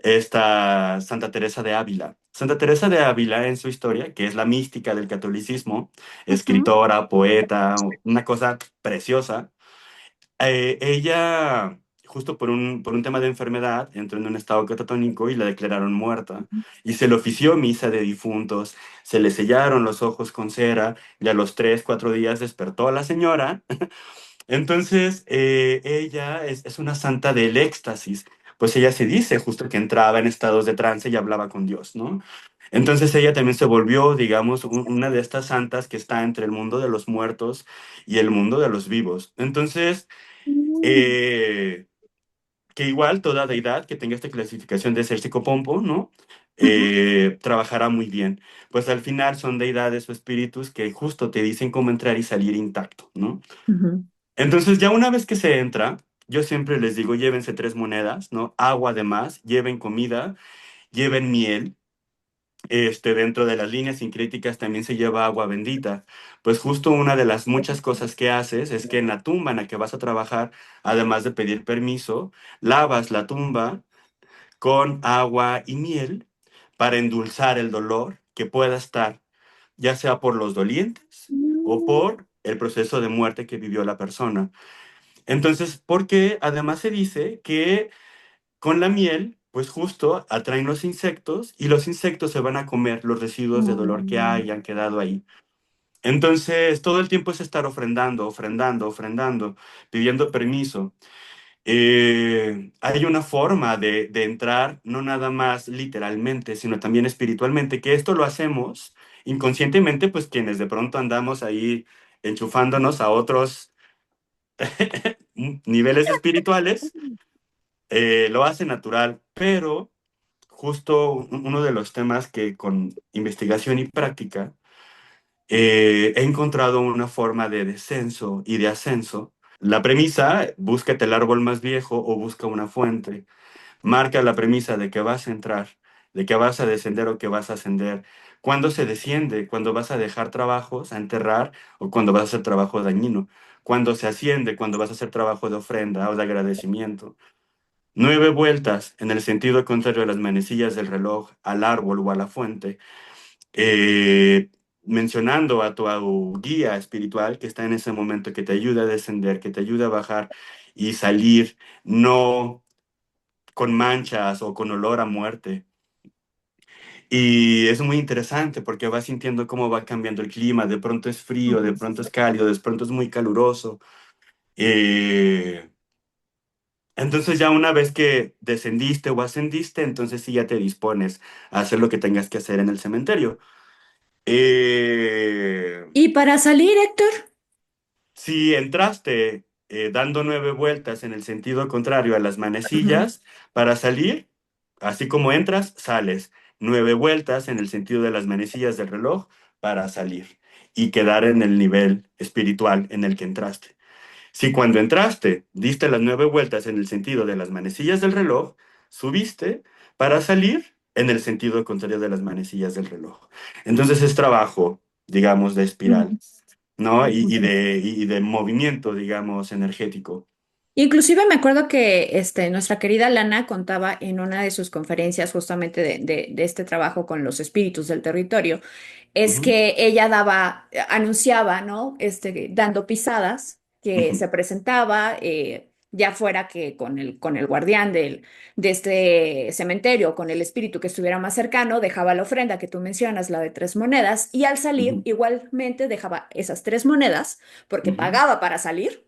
esta Santa Teresa de Ávila. Santa Teresa de Ávila en su historia, que es la mística del catolicismo, ujú, escritora, poeta, una cosa preciosa, ella, justo por un tema de enfermedad, entró en un estado catatónico y la declararon muerta. Y se le ofició misa de difuntos, se le sellaron los ojos con cera y a los 3, 4 días despertó a la señora. Entonces, ella es una santa del éxtasis, pues ella se dice justo que entraba en estados de trance y hablaba con Dios, ¿no? Entonces ella también se volvió, digamos, una de estas santas que está entre el mundo de los muertos y el mundo de los vivos. Entonces, mm, eh, que igual toda deidad que tenga esta clasificación de ser psicopompo, ¿no? ujú, Trabajará muy bien. Pues al final son deidades o espíritus que justo te dicen cómo entrar y salir intacto, ¿no? Ujú. Entonces, ya una vez que se entra, yo siempre les digo, llévense 3 monedas, ¿no? Agua además, lleven comida, lleven miel, dentro de las líneas sincréticas también se lleva agua bendita. Pues justo una de las muchas cosas que haces es que en la tumba en la que vas a trabajar, además de pedir permiso, lavas la tumba con agua y miel para endulzar el dolor que pueda estar, ya sea por los dolientes o Mm. por el proceso de muerte que vivió la persona. Entonces, porque además se dice que con la miel, pues justo atraen los insectos y los insectos se van a comer los residuos de dolor que Mm. hayan quedado ahí. Entonces, todo el tiempo es estar ofrendando, ofrendando, ofrendando, pidiendo permiso. Hay una forma de entrar, no nada más literalmente, sino también espiritualmente, que esto lo hacemos inconscientemente, pues quienes de pronto andamos ahí enchufándonos a otros niveles espirituales, lo hace natural, pero justo uno de los temas que con investigación y práctica he encontrado una forma de descenso y de ascenso. La premisa, búscate el árbol más viejo o busca una fuente. Marca la premisa de que vas a entrar, de que vas a descender o que vas a ascender. ¿Cuándo se desciende? Cuando vas a dejar trabajos a enterrar o cuando vas a hacer trabajo dañino. Cuando se asciende, cuando vas a hacer trabajo de ofrenda o de agradecimiento. 9 vueltas en el sentido contrario a las manecillas del reloj, al árbol o a la fuente, eh, mencionando a tu guía espiritual que está en ese momento, que te ayuda a descender, que te ayuda a bajar y salir, no con manchas o con olor a muerte. Y es muy interesante porque vas sintiendo cómo va cambiando el clima, de pronto es frío, de pronto es cálido, de pronto es muy caluroso. Eh, entonces ya una vez que descendiste o ascendiste, entonces sí ya te dispones a hacer lo que tengas que hacer en el cementerio. Eh, ¿Y para salir, Héctor? Si entraste dando 9 vueltas en el sentido contrario a las Ujú. manecillas, para salir, así como entras, sales. 9 vueltas en el sentido de las manecillas del reloj para salir y quedar en el nivel espiritual en el que entraste. Si cuando entraste diste las 9 vueltas en el sentido de las manecillas del reloj, subiste para salir en el sentido contrario de las manecillas del reloj. Entonces es trabajo, digamos, de espiral, ¿no? Y de movimiento, digamos, energético. Inclusive me acuerdo que nuestra querida Lana contaba en una de sus conferencias justamente de este trabajo con los espíritus del territorio, es Ujú, que ella anunciaba, ¿no? Dando pisadas, que ujú, se presentaba, ya fuera que con el guardián de este cementerio, con el espíritu que estuviera más cercano, dejaba la ofrenda que tú mencionas, la de 3 monedas, y al salir ujú, igualmente dejaba esas 3 monedas, porque ujú. pagaba para salir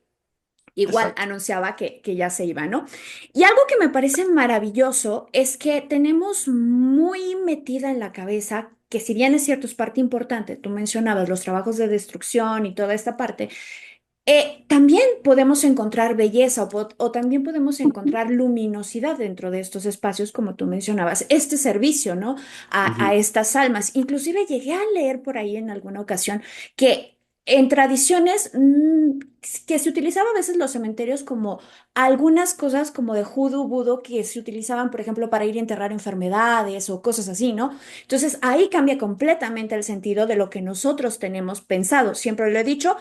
igual Exacto. anunciaba que ya se iba, ¿no? Y algo que me parece maravilloso es que tenemos muy metida en la cabeza que si bien es cierto, es parte importante, tú mencionabas los trabajos de destrucción y toda esta parte, también podemos encontrar belleza o también podemos encontrar luminosidad dentro de estos espacios, como tú mencionabas, este servicio, ¿no? A Ujú, estas almas. Inclusive llegué a leer por ahí en alguna ocasión que en tradiciones que se utilizaba a veces los cementerios como algunas cosas como de hoodoo, vudú, que se utilizaban, por ejemplo, para ir a enterrar enfermedades o cosas así, ¿no? Entonces ahí cambia completamente el sentido de lo que nosotros tenemos pensado. Siempre lo he dicho,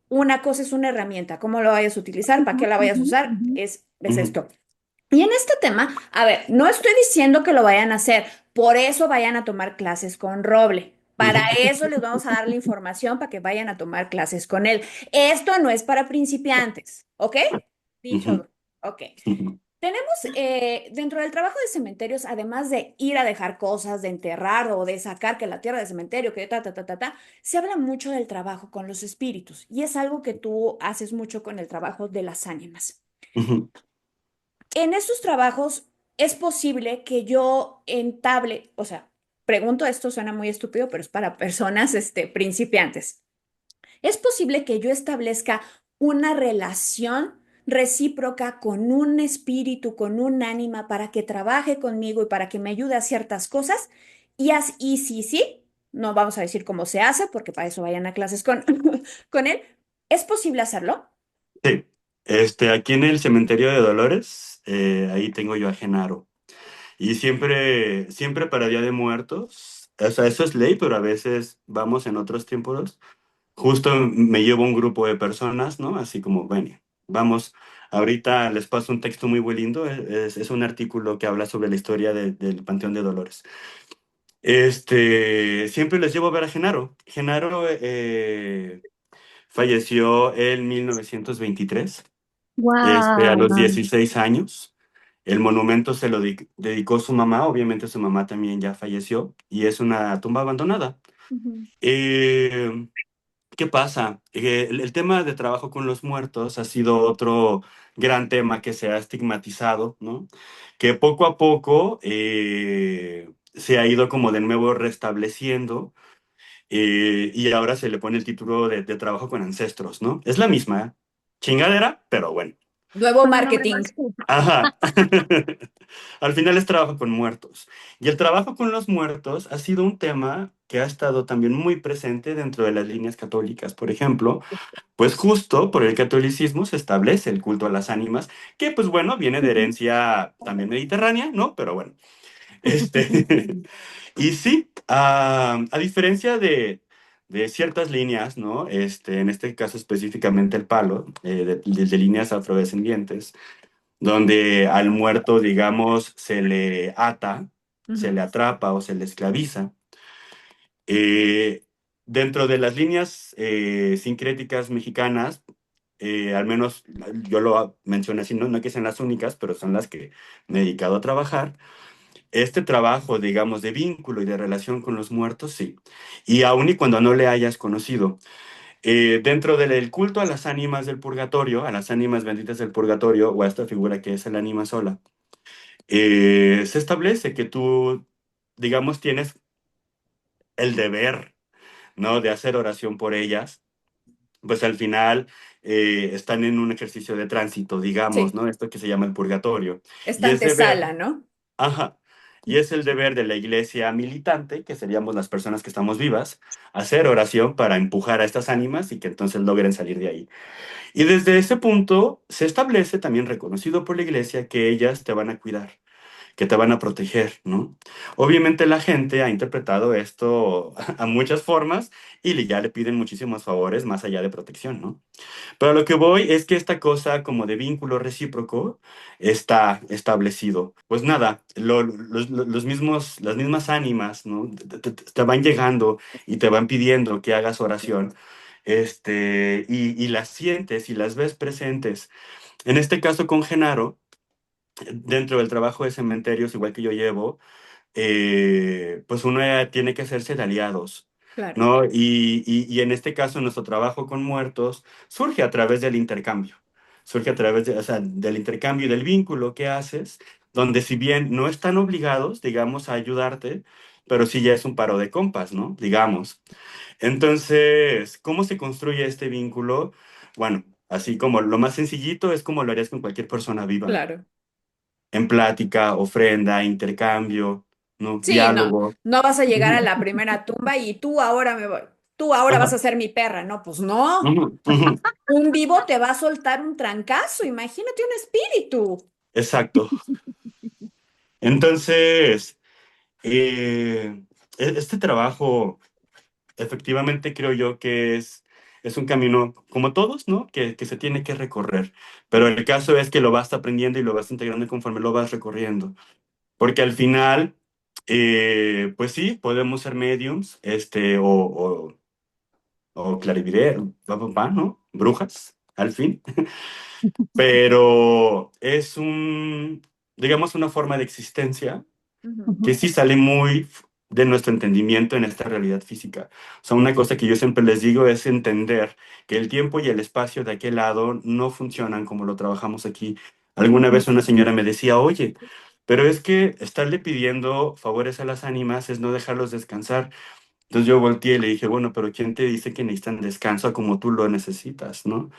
una cosa es una herramienta, cómo lo vayas a utilizar, para qué la vayas a usar, es ujú, esto. Y en este tema, a ver, no estoy diciendo que lo vayan a hacer, por eso vayan a tomar clases con Roble. Para eso les vamos a dar la información para que vayan a tomar clases con él. Esto no es para principiantes, ¿ok? ujú, Dicho, ok. ujú, Tenemos dentro del trabajo de cementerios, además de ir a dejar cosas, de enterrar o de sacar que la tierra de cementerio, que se habla mucho del trabajo con los espíritus y es algo que tú haces mucho con el trabajo de las ánimas. ujú, En estos trabajos es posible que yo entable, o sea, pregunto esto, suena muy estúpido, pero es para personas principiantes. ¿Es posible que yo establezca una relación recíproca con un espíritu, con un ánima, para que trabaje conmigo y para que me ayude a ciertas cosas? Y sí, sí, no vamos a decir cómo se hace, porque para eso vayan a clases con, con él. ¿Es posible hacerlo? Sí. Aquí en el cementerio de Dolores, ahí tengo yo a Genaro. Y siempre para Día de Muertos, o sea, eso es ley, pero a veces vamos en otros tiempos. Justo me llevo un grupo de personas, ¿no? Así como, bueno, vamos, ahorita les paso un texto muy lindo, es un artículo que habla sobre la historia del Panteón de Dolores. Siempre les llevo a ver a Genaro. Genaro falleció en 1923, a los Wow. 16 años. El monumento se lo dedicó su mamá, obviamente su mamá también ya falleció, y es una tumba abandonada. Ujú. Eh, ¿Qué pasa? El tema de trabajo con los muertos ha sido otro gran tema que se ha estigmatizado, ¿no? Que poco a poco se ha ido como de nuevo restableciendo, y ahora se le pone el título de trabajo con ancestros, ¿no? Es la misma chingadera, pero bueno. Nuevo Con un nombre marketing. más cool. Ajá. Al final es trabajo con muertos. Y el trabajo con los muertos ha sido un tema que ha estado también muy presente dentro de las líneas católicas. Por ejemplo, pues justo por el catolicismo se establece el culto a las ánimas, que pues bueno, viene de Ujú. herencia también mediterránea, ¿no? Pero bueno, este, y sí, a diferencia de ciertas líneas, ¿no? En este caso específicamente el palo, de líneas afrodescendientes, donde al muerto, digamos, se le ata, se le Ujú. atrapa o se le esclaviza. Eh, Dentro de las líneas sincréticas mexicanas, al menos yo lo mencioné así, no, no que sean las únicas, pero son las que me he dedicado a trabajar. Este trabajo, digamos, de vínculo y de relación con los muertos, sí. Y aun y cuando no le hayas conocido, dentro del culto a las ánimas del purgatorio, a las ánimas benditas del purgatorio, o a esta figura que es el ánima sola, se establece que tú, digamos, tienes el deber, ¿no? De hacer oración por ellas, pues al final están en un ejercicio de tránsito, digamos, Sí, ¿no? Esto que se llama el purgatorio. esta Y es deber, antesala, ¿no? ajá, y es el deber de la iglesia militante, que seríamos las personas que estamos vivas, hacer oración para empujar a estas ánimas y que entonces logren salir de ahí. Y desde ese punto se establece también reconocido por la iglesia que ellas te van a cuidar, que te van a proteger, ¿no? Obviamente la gente ha interpretado esto a muchas formas y ya le piden muchísimos favores más allá de protección, ¿no? Pero a lo que voy es que esta cosa como de vínculo recíproco está establecido. Pues nada, los mismos, las mismas ánimas, ¿no? Te van llegando y te van pidiendo que hagas oración, y las sientes y las ves presentes. En este caso con Genaro, dentro del trabajo de cementerios, igual que yo llevo, pues uno ya tiene que hacerse de aliados, Claro. ¿no? Y en este caso, nuestro trabajo con muertos surge a través del intercambio, surge a través de, o sea, del intercambio y del vínculo que haces, donde si bien no están obligados, digamos, a ayudarte, pero sí ya es un paro de compas, ¿no? Digamos. Entonces, ¿cómo se construye este vínculo? Bueno, así como lo más sencillito es como lo harías con cualquier persona viva, Claro. en plática, ofrenda, intercambio, ¿no? Sí, no, Diálogo. no vas a llegar a Ujú, la primera tumba y tú ahora me voy, tú ahora vas ajá, a ser mi perra, no, pues no. ujú, ujú, Un vivo te va a soltar un trancazo, imagínate un espíritu. exacto. Entonces, este trabajo, efectivamente creo yo que es un camino, como todos, ¿no? Que se tiene que recorrer. Pero el caso es que lo vas aprendiendo y lo vas integrando conforme lo vas recorriendo. Porque al final, pues sí, podemos ser mediums, o clarividentes, ¿no? Brujas, al fin. Pero es digamos, una forma de existencia Ujú. que Ujú. sí sale muy de nuestro entendimiento en esta realidad física. O sea, una cosa que yo siempre les digo es entender que el tiempo y el espacio de aquel lado no funcionan como lo trabajamos aquí. Alguna vez una señora me decía, oye, pero es que estarle pidiendo favores a las ánimas es no dejarlos descansar. Entonces yo volteé y le dije, bueno, pero ¿quién te dice que necesitan descanso como tú lo necesitas, ¿no?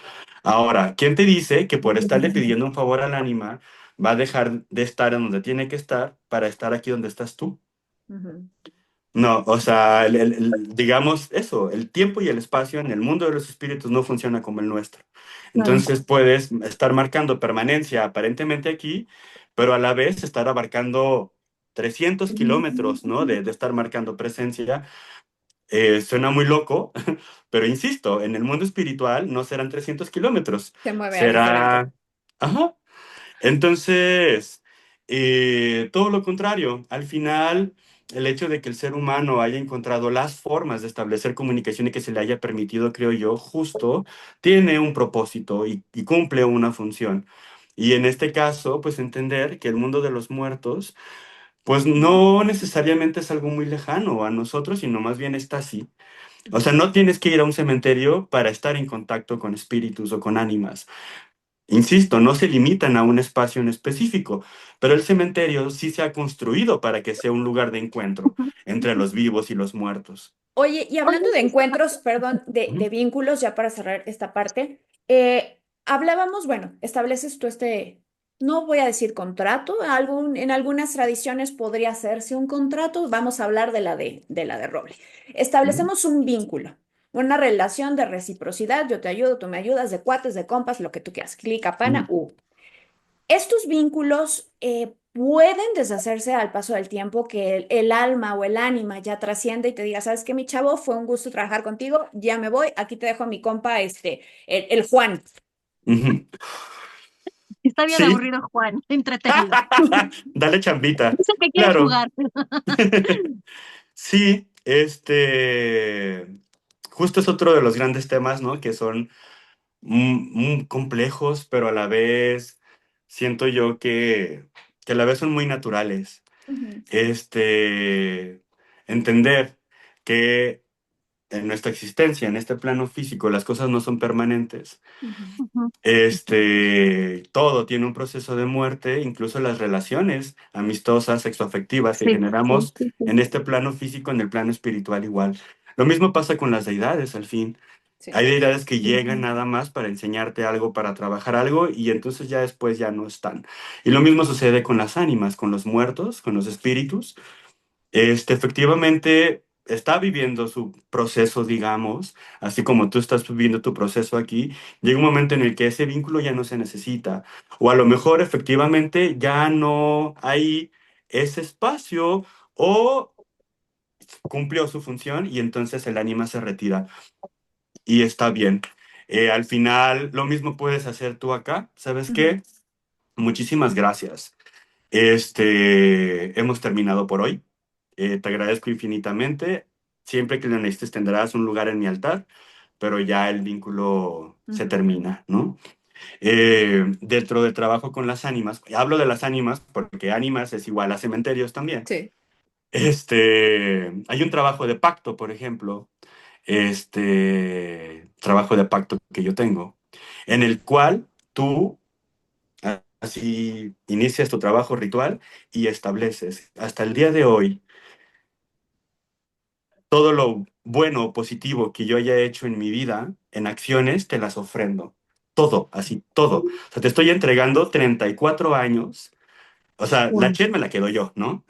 Ahora, ¿quién te dice que por estarle pidiendo un favor al ánima va a dejar de estar en donde tiene que estar para estar aquí donde estás tú? Ujú. No, o sea, digamos eso, el tiempo y el espacio en el mundo de los espíritus no funciona como el nuestro. Claro. Entonces puedes estar marcando permanencia aparentemente aquí, pero a la vez estar abarcando 300 kilómetros, ¿no? De estar marcando presencia. Suena muy loco, pero insisto, en el mundo espiritual no serán 300 kilómetros, Se mueve a diferente. será... Ajá. Entonces, todo lo contrario, al final, el hecho de que el ser humano haya encontrado las formas de establecer comunicación y que se le haya permitido, creo yo, justo, tiene un propósito y cumple una función. Y en este caso, pues entender que el mundo de los muertos, pues no necesariamente es algo muy lejano a nosotros, sino más bien está así. O sea, no tienes que ir a un cementerio para estar en contacto con espíritus o con ánimas. Insisto, no se limitan a un espacio en específico, pero el cementerio sí se ha construido para que sea un lugar de encuentro entre los vivos y los muertos. Oye, y Oye, hablando de encuentros, perdón, Ujú, de vínculos, ya para cerrar esta parte, hablábamos, bueno, estableces tú no voy a decir contrato, en algunas tradiciones podría hacerse un contrato, vamos a hablar de la de roble. ujú, Establecemos un vínculo, una relación de reciprocidad, yo te ayudo, tú me ayudas, de cuates, de compas, lo que tú quieras, clica, pana, ujú. estos vínculos pueden deshacerse al paso del tiempo, que el alma o el ánima ya trasciende y te diga, ¿sabes qué, mi chavo? Fue un gusto trabajar contigo, ya me voy, aquí te dejo a mi compa, el Juan. Ujú. está bien Sí, aburrido, Juan, entretenido. dale chambita. Dice que quiere Claro, jugar. sí, justo es otro de los grandes temas, ¿no? Que son complejos, pero a la vez siento yo que a la vez son muy naturales. Ujú, Entender que en nuestra existencia, en este plano físico, las cosas no son permanentes. ujú, Ujú. Todo tiene un proceso de muerte, incluso las relaciones amistosas, sexoafectivas que Sí, sí, generamos sí, sí. en este plano físico, en el plano espiritual igual. Lo mismo pasa con las deidades, al fin. sí. Hay deidades que llegan Ujú. nada más para enseñarte algo, para trabajar algo, y entonces ya después ya no están. Y lo mismo sucede con las ánimas, con los muertos, con los espíritus. Efectivamente está viviendo su proceso, digamos, así como tú estás viviendo tu proceso aquí, llega un momento en el que ese vínculo ya no se necesita, o a lo mejor efectivamente ya no hay ese espacio o cumplió su función y entonces el ánima se retira y está bien. Al final, lo mismo puedes hacer tú acá, ¿sabes Ujú, qué? Muchísimas gracias. Hemos terminado por hoy. Te agradezco infinitamente. Siempre que lo necesites tendrás un lugar en mi altar, pero ya el vínculo se ujú. termina, ¿no? Dentro del trabajo con las ánimas, hablo de las ánimas porque ánimas es igual a cementerios también. Sí. Hay un trabajo de pacto, por ejemplo, trabajo de pacto que yo tengo, en el cual tú así inicias tu trabajo ritual y estableces hasta el día de hoy todo lo bueno o positivo que yo haya hecho en mi vida, en acciones, te las ofrendo. Todo, así, todo. O sea, te estoy entregando 34 años. O sea, la Guau. Chen me la quedo yo, ¿no?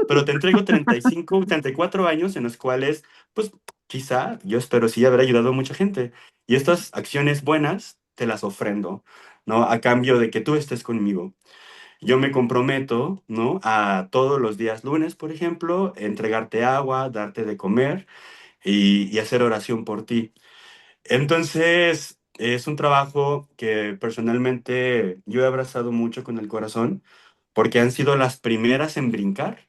Pero te entrego 35, 34 años en los cuales, pues, quizá, yo espero sí haber ayudado a mucha gente. Y estas acciones buenas te las ofrendo, ¿no? A cambio de que tú estés conmigo. Yo me comprometo, ¿no? A todos los días lunes, por ejemplo, entregarte agua, darte de comer y hacer oración por ti. Entonces, es un trabajo que personalmente yo he abrazado mucho con el corazón porque han sido las primeras en brincar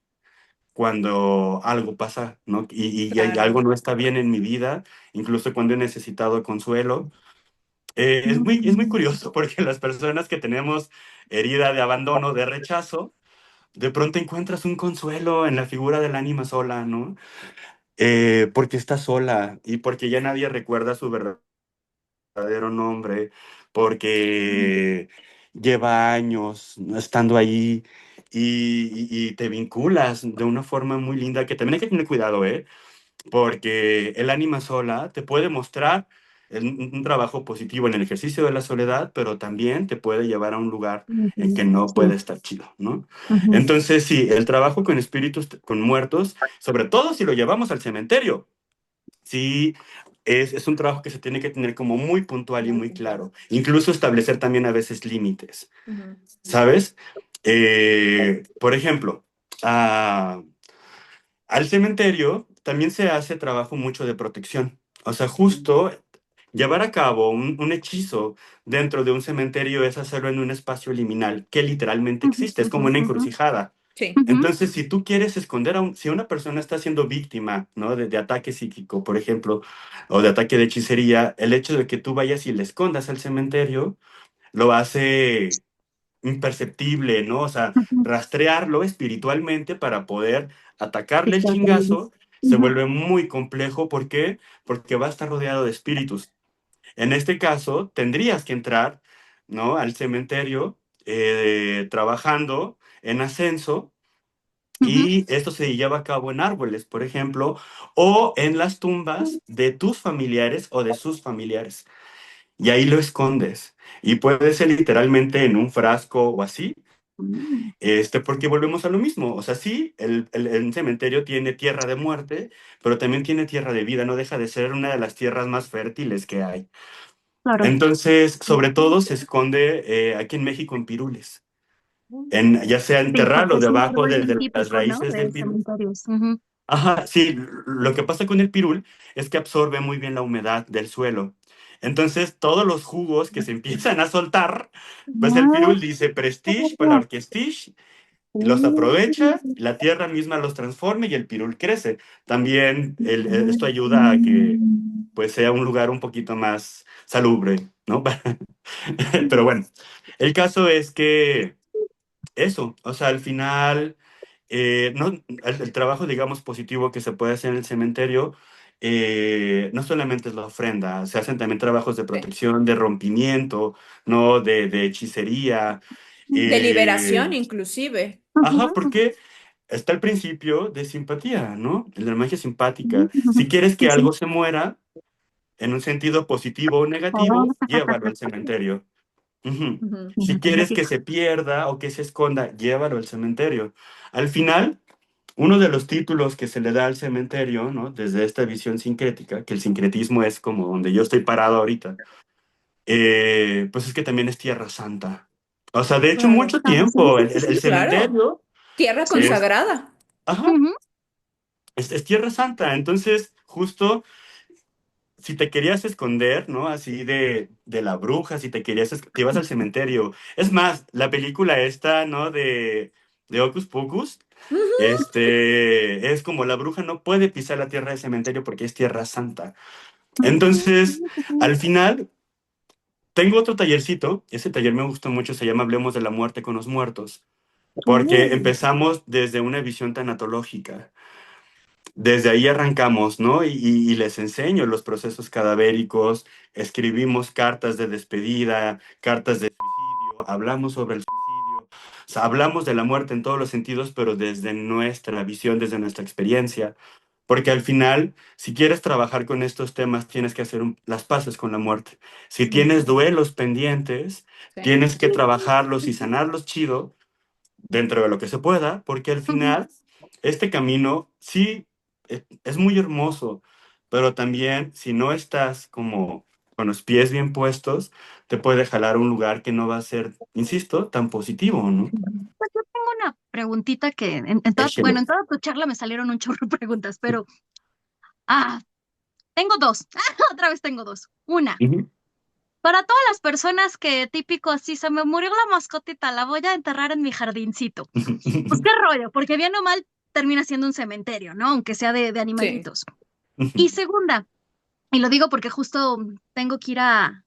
cuando algo pasa, ¿no? Y Claro. algo no está bien en mi vida, incluso cuando he necesitado consuelo. Es muy Mm. curioso porque las personas que tenemos herida de abandono, de rechazo, de pronto encuentras un consuelo en la figura del ánima sola, ¿no? Porque está sola y porque ya nadie recuerda su verdadero nombre, porque lleva años ¿no? estando ahí y te vinculas de una forma muy linda que también hay que tener cuidado, ¿eh? Porque el ánima sola te puede mostrar un trabajo positivo en el ejercicio de la soledad, pero también te puede llevar a un lugar en que Ujú. no Sí. puede estar chido, ¿no? Ujú. Entonces, sí, el trabajo con espíritus, con muertos, sobre todo si lo llevamos al cementerio, sí, es un trabajo que se tiene que tener como muy puntual y Muy muy puntual. claro. Incluso establecer también a veces límites, Ujú, ¿sabes? Por ejemplo, a- al cementerio también se hace trabajo mucho de protección. O sea, justo llevar a cabo un hechizo dentro de un cementerio es hacerlo en un espacio liminal que literalmente Ujú, existe, es como ujú, una ujú, encrucijada. Sí. ujú, Entonces, si tú quieres esconder si una persona está siendo víctima, ¿no? de ataque psíquico, por ejemplo, o de ataque de hechicería, el hecho de que tú vayas y le escondas al cementerio lo hace imperceptible, ¿no? O sea, ujú. rastrearlo espiritualmente para poder atacarle el Está terrible. chingazo se Ujú, vuelve muy complejo. ¿Por qué? Porque va a estar rodeado de espíritus. En este caso, tendrías que entrar, ¿no? Al cementerio trabajando en ascenso ujú. y esto se lleva a cabo en árboles, por ejemplo, o en las tumbas de tus familiares o de sus familiares. Y ahí lo escondes. Y puede ser literalmente en un frasco o así, Mm, porque volvemos a lo mismo. O sea, sí, el cementerio tiene tierra de muerte, pero también tiene tierra de vida. No deja de ser una de las tierras más fértiles que hay. claro. Entonces, sobre todo se esconde aquí en México en pirules. Ya sea Sí, enterrarlo porque es un debajo árbol muy de las típico, ¿no? raíces De del pirul. cementerios. Ujú. Ajá, sí, lo que pasa con el pirul es que absorbe muy bien la humedad del suelo. Entonces, todos los jugos que se empiezan a soltar, pues el pirul dice prestige para orquestige, los aprovecha, la tierra misma los transforma y el pirul crece. También esto ayuda a que pues sea un lugar un poquito más salubre, ¿no? Pero bueno, el caso es que eso, o sea, al final, no, el trabajo, digamos, positivo que se puede hacer en el cementerio, no solamente es la ofrenda, se hacen también trabajos de Sí. protección, de rompimiento, ¿no? De hechicería. De liberación, eh, inclusive. ajá, porque está el principio de simpatía, ¿no? El de la magia simpática. Ujú. Si quieres Sí, que sí. algo se muera, en un sentido positivo o negativo, llévalo al cementerio. Ujú. Ujú. Si quieres que se pierda o que se esconda, llévalo al cementerio. Al final, uno de los títulos que se le da al cementerio, ¿no? Desde esta visión sincrética, que el sincretismo es como donde yo estoy parado ahorita, pues es que también es Tierra Santa. O sea, de hecho, Claro. mucho Claro, sí, tiempo sí, sí, el sí. Claro. cementerio Tierra es, consagrada. ajá, Ujú. es Tierra Santa. Entonces, justo si te querías esconder, ¿no? Así de la bruja, si te querías, te ibas al cementerio. Es más, la película esta, ¿no? De Hocus Pocus, Ujú. es como la bruja no puede pisar la tierra del cementerio porque es tierra santa. Ujú. Entonces, al final, tengo otro tallercito, ese taller me gustó mucho, se llama Hablemos de la muerte con los muertos, porque empezamos desde una visión tanatológica. Desde ahí arrancamos, ¿no? Y les enseño los procesos cadavéricos, escribimos cartas de despedida, cartas de suicidio, hablamos sobre el suicidio, o sea, hablamos de la muerte en todos los sentidos, pero desde nuestra visión, desde nuestra experiencia, porque al final, si quieres trabajar con estos temas, tienes que hacer las paces con la muerte. Si tienes Ujú. duelos pendientes, Sí. tienes que trabajarlos y sanarlos chido dentro de lo que se pueda, porque al Ujú. final este camino sí es muy hermoso, pero también si no estás como con los pies bien puestos, te puede jalar a un lugar que no va a ser, insisto, tan positivo, ¿no? Pues yo tengo una preguntita que bueno, Échele. en toda tu charla me salieron un chorro de preguntas, pero ah, tengo dos. Otra vez tengo dos. Una, Ujú. para todas las personas que típico así se me murió la mascotita, la voy a enterrar en mi jardincito. Pues qué rollo, porque bien o mal termina siendo un cementerio, ¿no? Aunque sea de Sí. animalitos. Y segunda, y lo digo porque justo tengo que ir a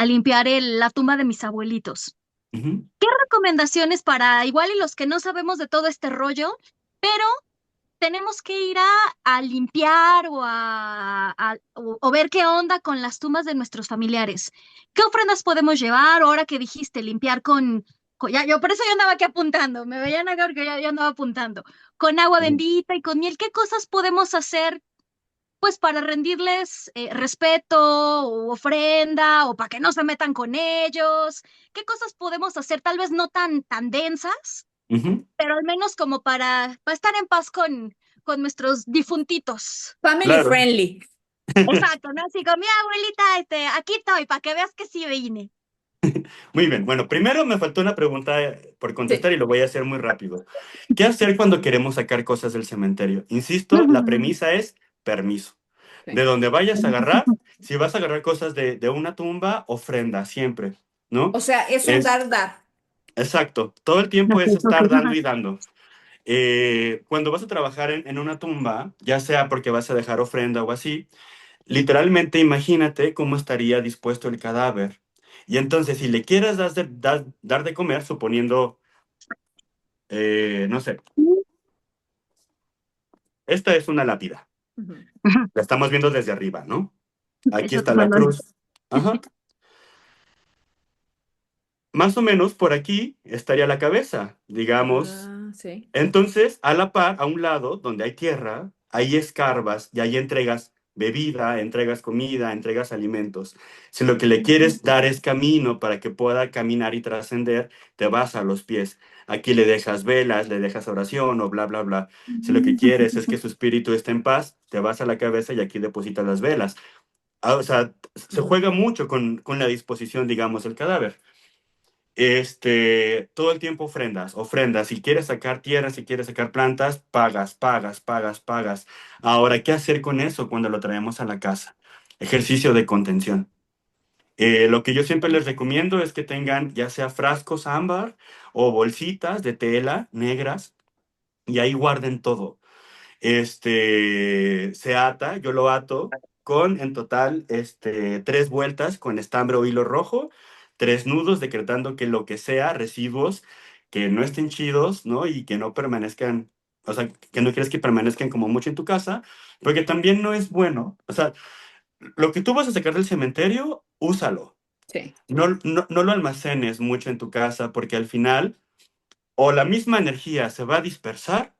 limpiar la tumba de mis abuelitos. Ujú. ¿Qué recomendaciones para igual y los que no sabemos de todo este rollo, pero tenemos que ir a limpiar o ver qué onda con las tumbas de nuestros familiares? ¿Qué ofrendas podemos llevar ahora que dijiste limpiar ya, yo por eso yo andaba aquí apuntando, me veían acá porque yo andaba apuntando, con agua bendita y con miel? ¿Qué cosas podemos hacer pues para rendirles respeto o ofrenda o para que no se metan con ellos? ¿Qué cosas podemos hacer tal vez no tan densas, Ujú. pero al menos como para estar en paz con nuestros difuntitos? Family Claro. friendly. Exacto, ¿no? Así con mi abuelita, aquí estoy, para que veas que sí vine. Muy bien. Bueno, primero me faltó una pregunta por Sí. contestar y lo voy a hacer muy rápido. ¿Qué hacer cuando queremos sacar cosas del cementerio? Insisto, la Ujú. premisa es permiso. De Sí. donde vayas a agarrar, si vas a agarrar cosas de una tumba, ofrenda siempre, ¿no? O sea, es un Es dar. exacto. Todo el tiempo es Ok, estar dando ajá. y dando. Cuando vas a trabajar en una tumba, ya sea porque vas a dejar ofrenda o así, literalmente imagínate cómo estaría dispuesto el cadáver. Y entonces, si le quieres dar de comer, suponiendo, no sé, esta es una lápida. Ujú. Ajá. La estamos viendo desde arriba, ¿no? Aquí Eso está la tomando. cruz. Ajá. Más o menos por aquí estaría la cabeza, digamos. Ah, sí. Entonces, a la par, a un lado, donde hay tierra, ahí escarbas y ahí entregas bebida, entregas comida, entregas alimentos. Si lo que le quieres dar es camino para que pueda caminar y trascender, te vas a los pies. Aquí le dejas velas, le dejas oración o bla, bla, bla. Si lo que quieres es que su espíritu esté en paz, te vas a la cabeza y aquí depositas las velas. O sea, se Ujú. juega mucho con la disposición, digamos, del cadáver. Todo el tiempo ofrendas, ofrendas. Si quieres sacar tierra, si quieres sacar plantas, pagas, pagas, pagas, pagas. Ahora, ¿qué hacer con eso cuando lo traemos a la casa? Ejercicio de contención. Lo que yo siempre les recomiendo es que tengan ya sea frascos ámbar o bolsitas de tela negras y ahí guarden todo. Se ata, yo lo ato con en total 3 vueltas con estambre o hilo rojo, 3 nudos decretando que lo que sea, residuos que no estén chidos, ¿no? Y que no permanezcan, o sea, que no quieres que permanezcan como mucho en tu casa, porque también no es bueno. O sea, lo que tú vas a sacar del cementerio, úsalo. Sí. No lo almacenes mucho en tu casa porque al final o la misma energía se va a dispersar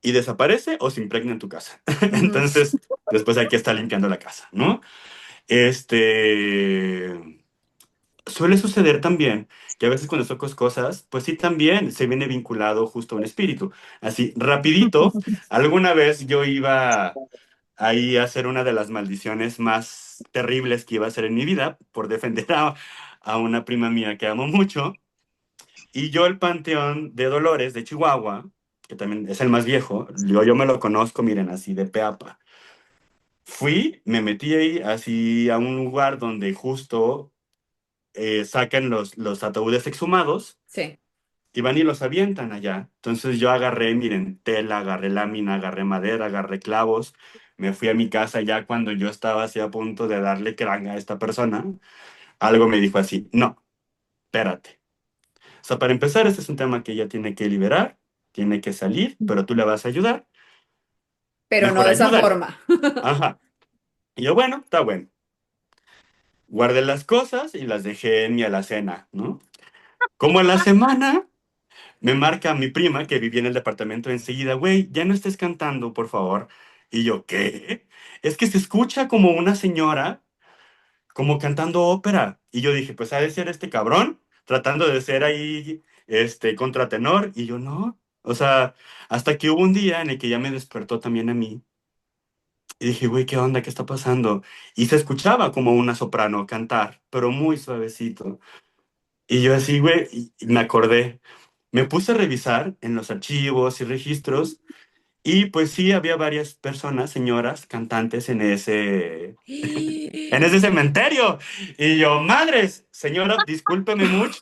y desaparece o se impregna en tu casa. Ujú. Entonces, después hay que estar limpiando la casa, ¿no? Este, Suele suceder también que a veces cuando tocas cosas, pues sí también se viene vinculado justo a un espíritu. Así, rapidito, alguna vez yo iba ahí a hacer una de las maldiciones más terribles que iba a hacer en mi vida por defender a una prima mía que amo mucho. Y yo el Panteón de Dolores de Chihuahua, que también es el más viejo, yo me lo conozco, miren, así de peapa. Fui, me metí ahí así a un lugar donde justo sacan los ataúdes exhumados Sí. y van y los avientan allá. Entonces yo agarré, miren, tela, agarré lámina, agarré madera, agarré clavos. Me fui a mi casa ya cuando yo estaba así a punto de darle cranga a esta persona. Algo me dijo así, no, espérate. O sea, para empezar, este es un tema que ella tiene que liberar, tiene que salir, pero tú le vas a ayudar. Pero no Mejor de esa ayúdale. forma. Ajá. Y yo, bueno, está bueno. Guardé las cosas y las dejé en mi alacena, ¿no? Como a la semana, me marca mi prima que vivía en el departamento enseguida, güey, ya no estés cantando, por favor. Y yo, ¿qué? Es que se escucha como una señora, como cantando ópera. Y yo dije, pues ha de ser este cabrón, tratando de ser ahí, contratenor. Y yo, no. O sea, hasta que hubo un día en el que ya me despertó también a mí. Y dije, güey, ¿qué onda? ¿Qué está pasando? Y se escuchaba como una soprano cantar, pero muy suavecito. Y yo así, güey, y me acordé. Me puse a revisar en los archivos y registros y pues sí, había varias personas, señoras, cantantes en ese cementerio. Y yo, madres, señora, discúlpeme mucho.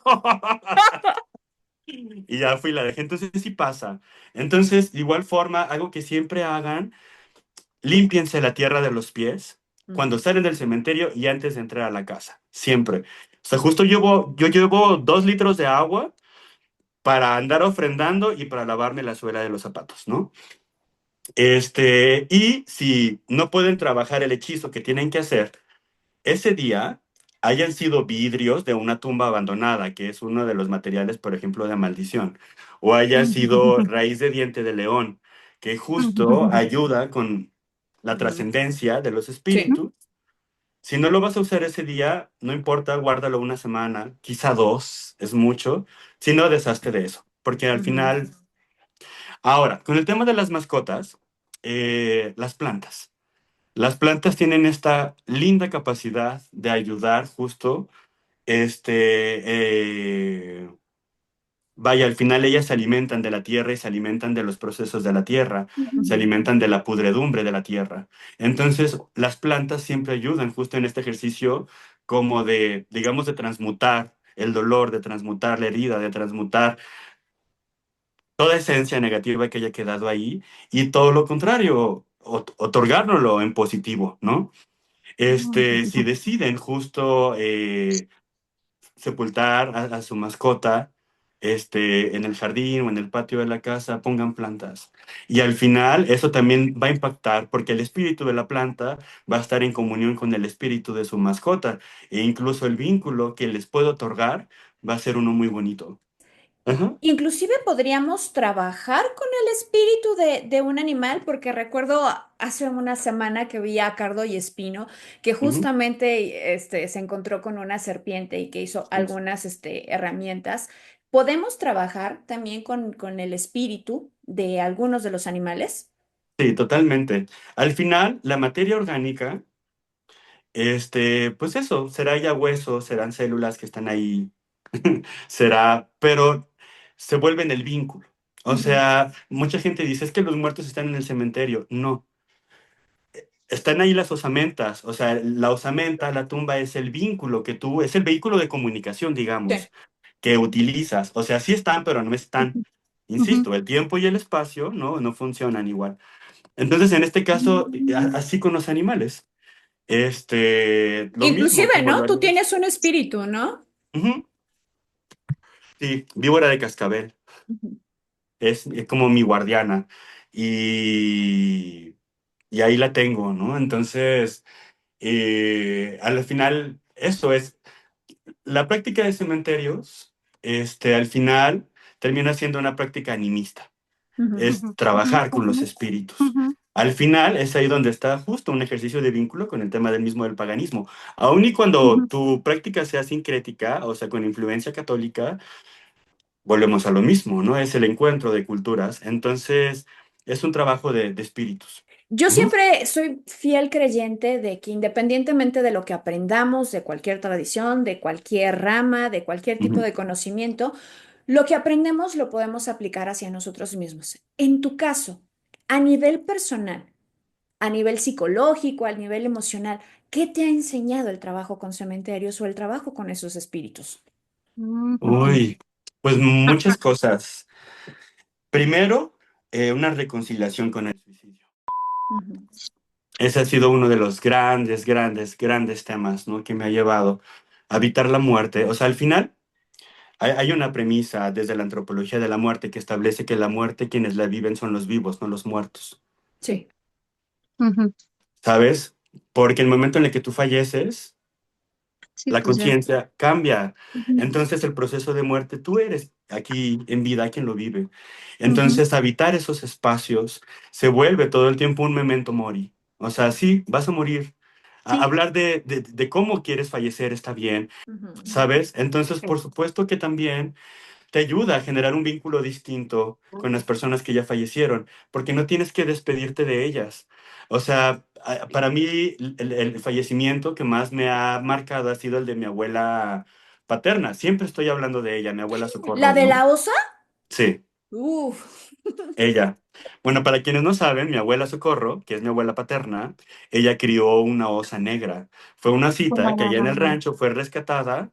Y ya fui, la dejé. Entonces sí pasa. Entonces, de igual forma, algo que siempre hagan, límpiense la tierra de los pies cuando Ujú. salen del cementerio y antes de entrar a la casa. Siempre. O sea, justo yo llevo 2 litros de agua para andar ofrendando y para lavarme la suela de los zapatos, ¿no? Y si no pueden trabajar el hechizo que tienen que hacer ese día, hayan sido vidrios de una tumba abandonada, que es uno de los materiales, por ejemplo, de maldición, o haya sido raíz de diente de león, que justo ayuda con la Ujú. trascendencia de los Sí. espíritus. Si no lo vas a usar ese día, no importa, guárdalo una semana, quizá 2, es mucho, si no, deshazte de eso, porque al Ujú. final. Ahora, con el tema de las mascotas, las plantas. Las plantas tienen esta linda capacidad de ayudar justo, vaya, al final ellas se alimentan de la tierra y se alimentan de los procesos de la tierra, se Ujú. alimentan de la pudredumbre de la tierra. Entonces, las plantas siempre ayudan justo en este ejercicio como de, digamos, de transmutar el dolor, de transmutar la herida, de transmutar toda esencia negativa que haya quedado ahí y todo lo contrario, otorgárnoslo en positivo, ¿no? Si deciden justo sepultar a su mascota en el jardín o en el patio de la casa, pongan plantas. Y al final eso también va a impactar porque el espíritu de la planta va a estar en comunión con el espíritu de su mascota e incluso el vínculo que les puede otorgar va a ser uno muy bonito. Ajá, Inclusive podríamos trabajar con el espíritu de un animal, porque recuerdo hace una semana que vi a Cardo y Espino, que ujú, justamente se encontró con una serpiente y que hizo sí, algunas herramientas. ¿Podemos trabajar también con el espíritu de algunos de los animales? sí, totalmente. Al final, la materia orgánica, pues eso, será ya hueso, serán células que están ahí será, pero se vuelven el vínculo. O Ujú. sea, mucha gente dice, es que los muertos están en el cementerio. No, están ahí las osamentas. O sea, la osamenta, la tumba es el vínculo que tú, es el vehículo de comunicación, Sí. digamos, que utilizas. O sea, sí están, pero no están. Ujú. Insisto, el tiempo y el espacio no funcionan igual. Entonces, en este caso, así con los animales. Lo mismo, Inclusive, como lo ¿no? Tú harías. tienes un espíritu, ¿no? Ujú. Sí, víbora de cascabel. Ujú. Es como mi guardiana. Y, y ahí la tengo, ¿no? Entonces, al final, eso es, la práctica de cementerios, al final termina siendo una práctica animista, Ujú. es trabajar con los espíritus. Ujú. Al final es ahí donde está justo un ejercicio de vínculo con el tema del mismo del paganismo. Aun y cuando Ujú. tu práctica sea sincrética, o sea, con influencia católica, volvemos a lo mismo, ¿no? Es el encuentro de culturas. Entonces, es un trabajo de espíritus. Yo Ujú, siempre soy fiel creyente de que independientemente de lo que aprendamos, de cualquier tradición, de cualquier rama, de cualquier tipo ujú. de conocimiento, lo que aprendemos lo podemos aplicar hacia nosotros mismos. En tu caso, a nivel personal, a nivel psicológico, a nivel emocional, ¿qué te ha enseñado el trabajo con cementerios o el trabajo con esos espíritus? Ujú. Uy, pues muchas cosas. Primero, una reconciliación con el suicidio. Ujú. Ese ha sido uno de los grandes, grandes, grandes temas, ¿no? Que me ha llevado a evitar la muerte. O sea, al final hay una premisa desde la antropología de la muerte que establece que la muerte, quienes la viven son los vivos, no los muertos. Sí, Ujú. ¿Sabes? Porque el momento en el que tú falleces, Sí, la pues ya. conciencia cambia. Ujú. Entonces el proceso de muerte, tú eres aquí en vida quien lo vive. Ujú. Entonces habitar esos espacios se vuelve todo el tiempo un memento mori. O sea, sí, vas a morir. Sí. Hablar de cómo quieres fallecer está bien, ujú, ujú. ¿sabes? Entonces, Sí. por supuesto que también te ayuda a generar un vínculo distinto con las personas que ya fallecieron, porque no tienes que despedirte de ellas. O sea, para mí el fallecimiento que más me ha marcado ha sido el de mi abuela paterna. Siempre estoy hablando de ella, mi abuela ¿La Socorro, de ¿no? la osa? Sí, Uf. ella. Bueno, para quienes no saben, mi abuela Socorro, que es mi abuela paterna, ella crió una osa negra. Fue una cita que allá en el Wow. rancho fue rescatada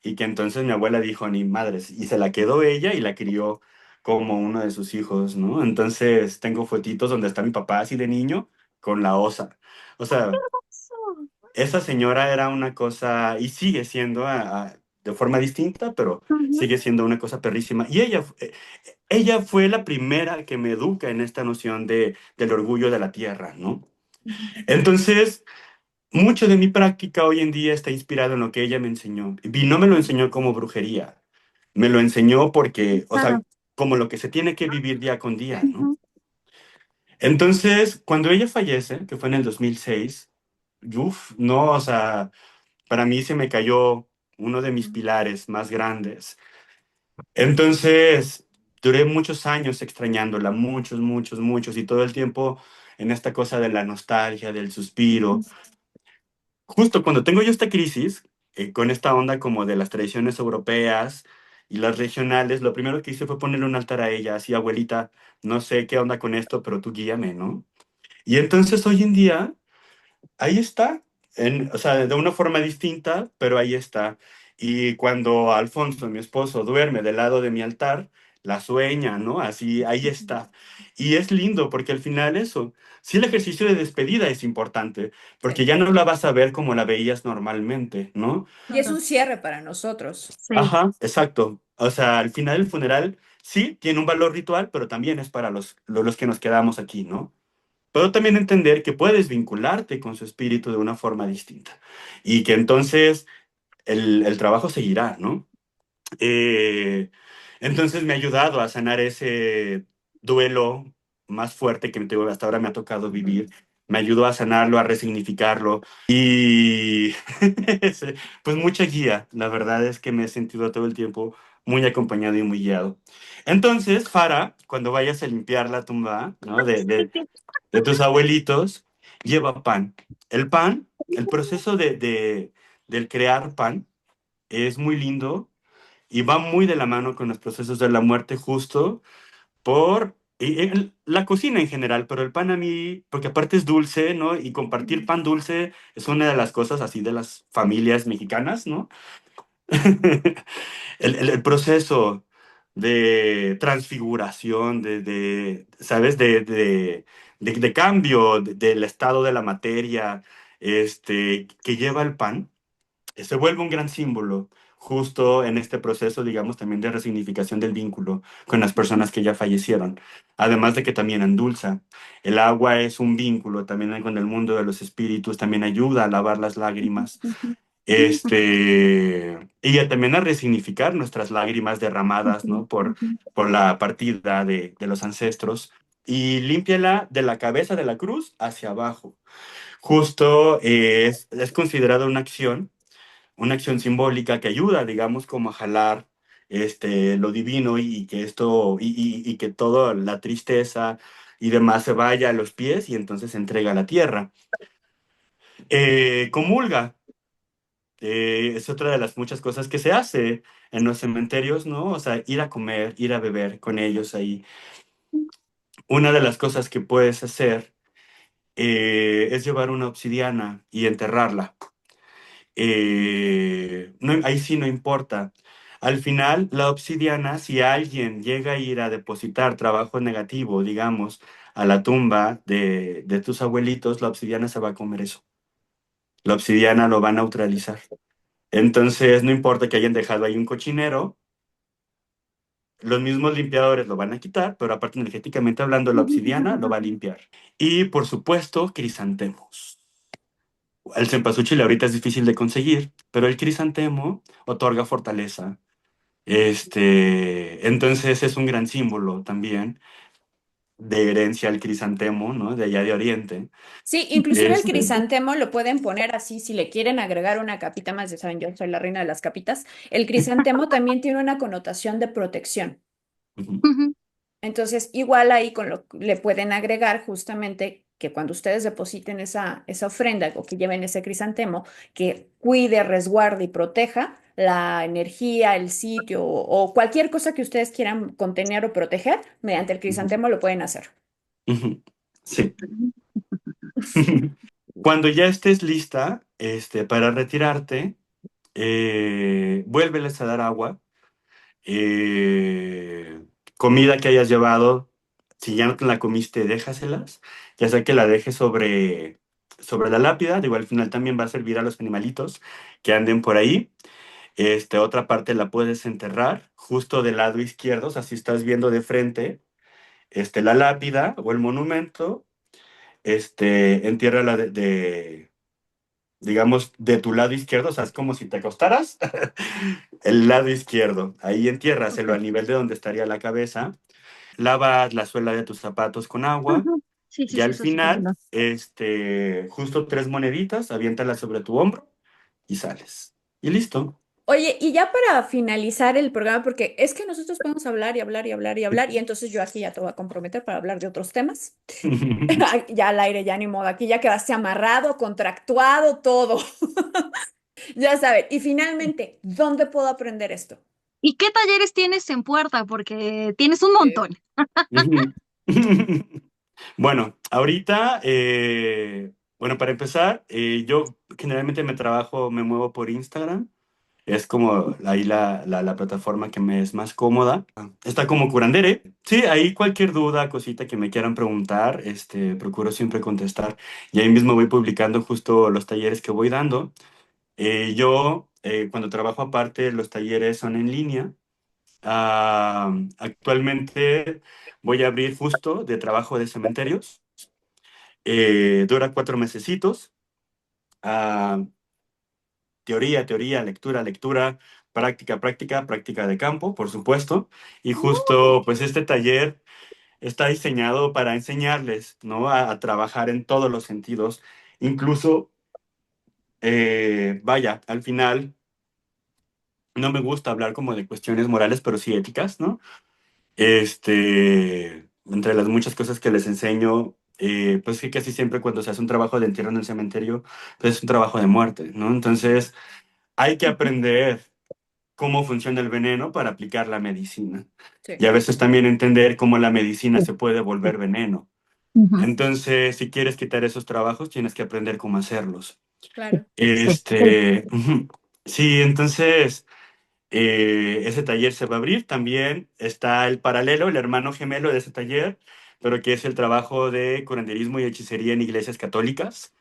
y que entonces mi abuela dijo, ni madres, y se la quedó ella y la crió como uno de sus hijos, ¿no? Entonces tengo fotitos donde está mi papá así de niño con la osa. O sea, esa señora era una cosa, y sigue siendo de forma distinta, pero Ujú. sigue siendo una cosa perrísima. Y ella fue la primera que me educa en esta noción del orgullo de la tierra, ¿no? Entonces, mucho de mi práctica hoy en día está inspirado en lo que ella me enseñó. Y no me lo enseñó como brujería, me lo enseñó porque, o sea, Claro. como lo que se tiene que vivir día con día, ¿no? Ujú. Entonces, cuando ella fallece, que fue en el 2006, uf, no, o sea, para mí se me cayó uno de mis pilares más grandes. Entonces, duré muchos años extrañándola, muchos, muchos, muchos, y todo el tiempo en esta cosa de la nostalgia, del suspiro. Justo cuando tengo yo esta crisis, con esta onda como de las tradiciones europeas y las regionales, lo primero que hice fue ponerle un altar a ella, así, abuelita, no sé qué onda con esto, pero tú guíame, ¿no? Y entonces hoy en día, ahí está, o sea, de una forma distinta, pero ahí está. Y cuando Alfonso, mi esposo, duerme del lado de mi altar, la sueña, ¿no? Así, ahí está. Y es lindo porque al final eso, sí el ejercicio de despedida es importante, porque Sí. ya no la vas a ver como la veías normalmente, ¿no? Y es Claro. un cierre para nosotros. Sí. Ajá, exacto. O sea, al final el funeral sí tiene un valor ritual, pero también es para los que nos quedamos aquí, ¿no? Pero también entender que puedes vincularte con su espíritu de una forma distinta y que entonces el trabajo seguirá, ¿no? Eh, entonces me ha ayudado a sanar ese duelo más fuerte que hasta ahora me ha tocado vivir. Me ayudó a sanarlo, a resignificarlo y sí, pues mucha guía. La verdad es que me he sentido todo el tiempo muy acompañado y muy guiado. Entonces, Farah, cuando vayas a limpiar la tumba, ¿no? de tus abuelitos, lleva pan. El pan, el proceso del crear pan es muy lindo y va muy de la mano con los procesos de la muerte justo y la cocina en general, pero el pan a mí, porque aparte es dulce, ¿no? Y compartir pan dulce es una de las cosas así de las familias mexicanas, ¿no? El proceso de transfiguración, ¿sabes? De cambio del estado de la materia, que lleva el pan, se vuelve un gran símbolo justo en este proceso, digamos, también de resignificación del vínculo con las personas que ya fallecieron. Además de que también endulza. El agua es un vínculo también con el mundo de los espíritus, también ayuda a lavar las lágrimas. Y también a resignificar nuestras lágrimas derramadas, ¿no? Por la partida de los ancestros. Y límpiala de la cabeza de la cruz hacia abajo. Justo es considerada una acción simbólica que ayuda, digamos, como a jalar lo divino y que y que toda la tristeza y demás se vaya a los pies y entonces se entrega a la tierra. Comulga, es otra de las muchas cosas que se hace en los cementerios, ¿no? O sea, ir a comer, ir a beber con ellos ahí. Una de las cosas que puedes hacer es llevar una obsidiana y enterrarla. Ahí sí no importa. Al final, la obsidiana, si alguien llega a ir a depositar trabajo negativo, digamos, a la tumba de tus abuelitos, la obsidiana se va a comer eso. La obsidiana lo va a neutralizar. Entonces, no importa que hayan dejado ahí un cochinero, los mismos limpiadores lo van a quitar, pero aparte energéticamente hablando, la obsidiana lo va a limpiar. Y por supuesto, crisantemos. El cempasúchil ahorita es difícil de conseguir, pero el crisantemo otorga fortaleza. Entonces es un gran símbolo también de herencia al crisantemo, ¿no? De allá de Oriente. Sí, inclusive el Este, crisantemo lo pueden poner así si le quieren agregar una capita más, ya saben, yo soy la reina de las capitas. El crisantemo también tiene una connotación de protección. ujú, Ujú. Entonces, igual ahí le pueden agregar justamente que cuando ustedes depositen esa ofrenda o que lleven ese crisantemo, que cuide, resguarde y proteja la energía, el sitio o cualquier cosa que ustedes quieran contener o proteger, mediante el ujú, crisantemo lo pueden hacer. ujú. Sí. Cuando ya estés lista, para retirarte, vuélveles a dar agua, eh, comida que hayas llevado, si ya no te la comiste, déjaselas, ya sea que la dejes sobre la lápida, digo, al final también va a servir a los animalitos que anden por ahí. Otra parte la puedes enterrar justo del lado izquierdo, o sea, si estás viendo de frente, la lápida o el monumento, entiérrala digamos, de tu lado izquierdo, o sea, es como si te acostaras, el lado izquierdo, ahí entiérraselo a Ok. nivel de donde estaría la cabeza, lavas la suela de tus zapatos con agua, Ujú. Sí, sí, y sí, al eso sí tengo. final, justo 3 moneditas, aviéntalas sobre tu hombro y sales. Y listo. Oye, y ya para finalizar el programa, porque es que nosotros podemos hablar y hablar y hablar y hablar, y entonces yo aquí ya te voy a comprometer para hablar de otros temas. Ya al aire, ya ni modo, aquí ya quedaste amarrado, contractuado, todo. Ya saben. Y finalmente, ¿dónde puedo aprender esto? ¿Y qué talleres tienes en puerta? Porque tienes un montón. Bueno, ahorita, bueno, para empezar, yo generalmente me muevo por Instagram. Es como ahí la plataforma que me es más cómoda. Está como Curandere. Sí, ahí cualquier duda, cosita que me quieran preguntar, procuro siempre contestar. Y ahí mismo voy publicando justo los talleres que voy dando. Cuando trabajo aparte, los talleres son en línea. Actualmente voy a abrir justo de trabajo de cementerios. Dura 4 mesecitos. Ah, teoría, lectura, lectura, práctica, práctica, práctica de campo, por supuesto. Y justo, pues este taller está diseñado para enseñarles, ¿no? A trabajar en todos los sentidos. Incluso, vaya, al final no me gusta hablar como de cuestiones morales, pero sí éticas, ¿no? Entre las muchas cosas que les enseño, pues que casi siempre cuando se hace un trabajo de entierro en el cementerio, pues es un trabajo de muerte, ¿no? Entonces, hay que aprender cómo funciona el veneno para aplicar la medicina. Sí, Y a veces también entender cómo la medicina se puede volver veneno. Ujú. Entonces, si quieres quitar esos trabajos, tienes que aprender cómo hacerlos. claro. Sí. Ujú. Sí, entonces, ese taller se va a abrir. También está el paralelo, el hermano gemelo de ese taller, pero que es el trabajo de curanderismo y hechicería en iglesias católicas.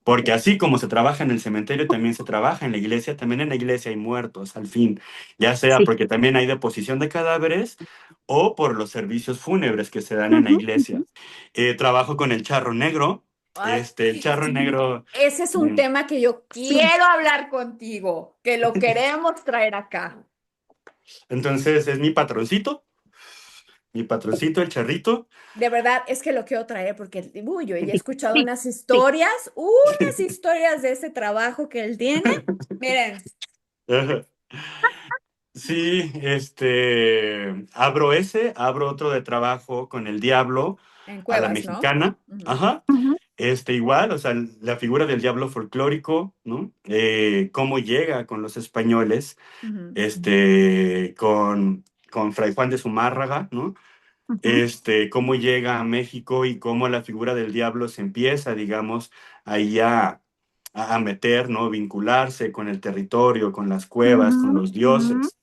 Porque así como se trabaja en el cementerio, también se trabaja en la iglesia. También en la iglesia hay muertos, al fin. Ya sea Sí. porque también hay deposición de cadáveres o por los servicios fúnebres que se dan en la Ujú, iglesia. ujú. Trabajo con el charro negro. Ay, El charro sí, negro. ese es un mm, tema que yo Sí. quiero hablar contigo, que lo queremos traer acá. Entonces es mi patroncito, el charrito. De verdad, es que lo quiero traer porque uy, yo ya he Sí. escuchado Sí. Sí. unas historias de ese trabajo que él tiene. Miren, Ajá. Sí, abro otro de trabajo con el diablo en a la cuevas, ¿no? mexicana. Ujú, Ajá. Ujú, Igual, o sea, la figura del diablo folclórico, ¿no? Cómo llega con los españoles, ujú, con Fray Juan de Zumárraga, ¿no? ujú, Cómo llega a México y cómo la figura del diablo se empieza, digamos, ahí a meter, ¿no? Vincularse con el territorio, con las cuevas, con ujú, los ujú. dioses.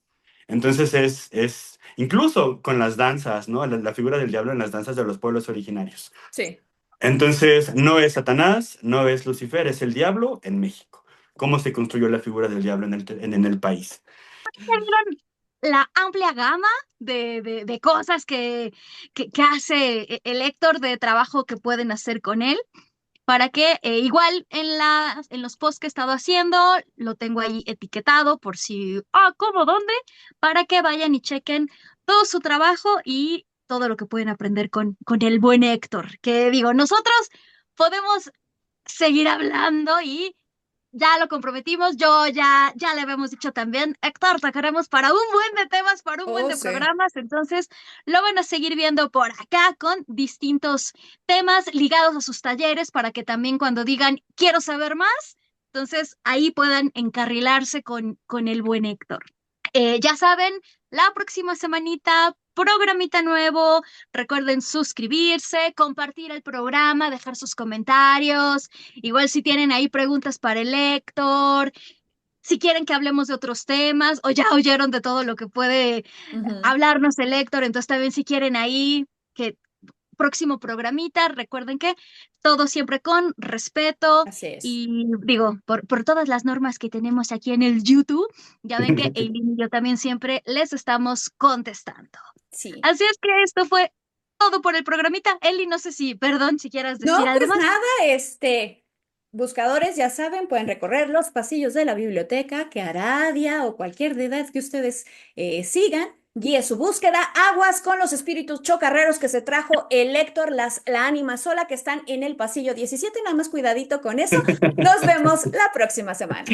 Entonces incluso con las danzas, ¿no? La figura del diablo en las danzas de los pueblos originarios. sí. Entonces, no es Satanás, no es Lucifer, es el diablo en México. ¿Cómo se construyó la figura del diablo en el país? Ya vieron la amplia gama de cosas que hace el Héctor, de trabajo que pueden hacer con él, para que igual en los posts que he estado haciendo, lo tengo ahí etiquetado por si, ¿cómo, dónde? Para que vayan y chequen todo su trabajo y todo lo que pueden aprender con el buen Héctor, que digo, nosotros podemos seguir hablando y ya lo comprometimos, ya le habíamos dicho también, Héctor, te queremos para un buen de temas, para un buen Oh, de sí. programas, entonces lo van a seguir viendo por acá con distintos temas ligados a sus talleres para que también cuando digan, quiero saber más, entonces ahí puedan encarrilarse con el buen Héctor. Ya saben, la próxima semanita, programita nuevo. Recuerden suscribirse, compartir el programa, dejar sus comentarios. Igual si tienen ahí preguntas para el Héctor, si quieren que hablemos de otros temas o ya oyeron de todo lo que puede Ujú, hablarnos el Héctor, entonces también si quieren ahí que próximo programita, recuerden que todo siempre con respeto así es. y digo, por todas las normas que tenemos aquí en el YouTube, ya ven que Eileen y yo también siempre les estamos contestando. Sí. Así es que esto fue todo por el programita. Eli, no sé si, perdón, si quieras decir No, algo pues más. nada, buscadores, ya saben, pueden recorrer los pasillos de la biblioteca, que Aradia o cualquier deidad que ustedes sigan, guíe su búsqueda. Aguas con los espíritus chocarreros que se trajo el Héctor, la ánima sola que están en el pasillo 17. Nada más cuidadito con eso. Nos vemos la próxima semana.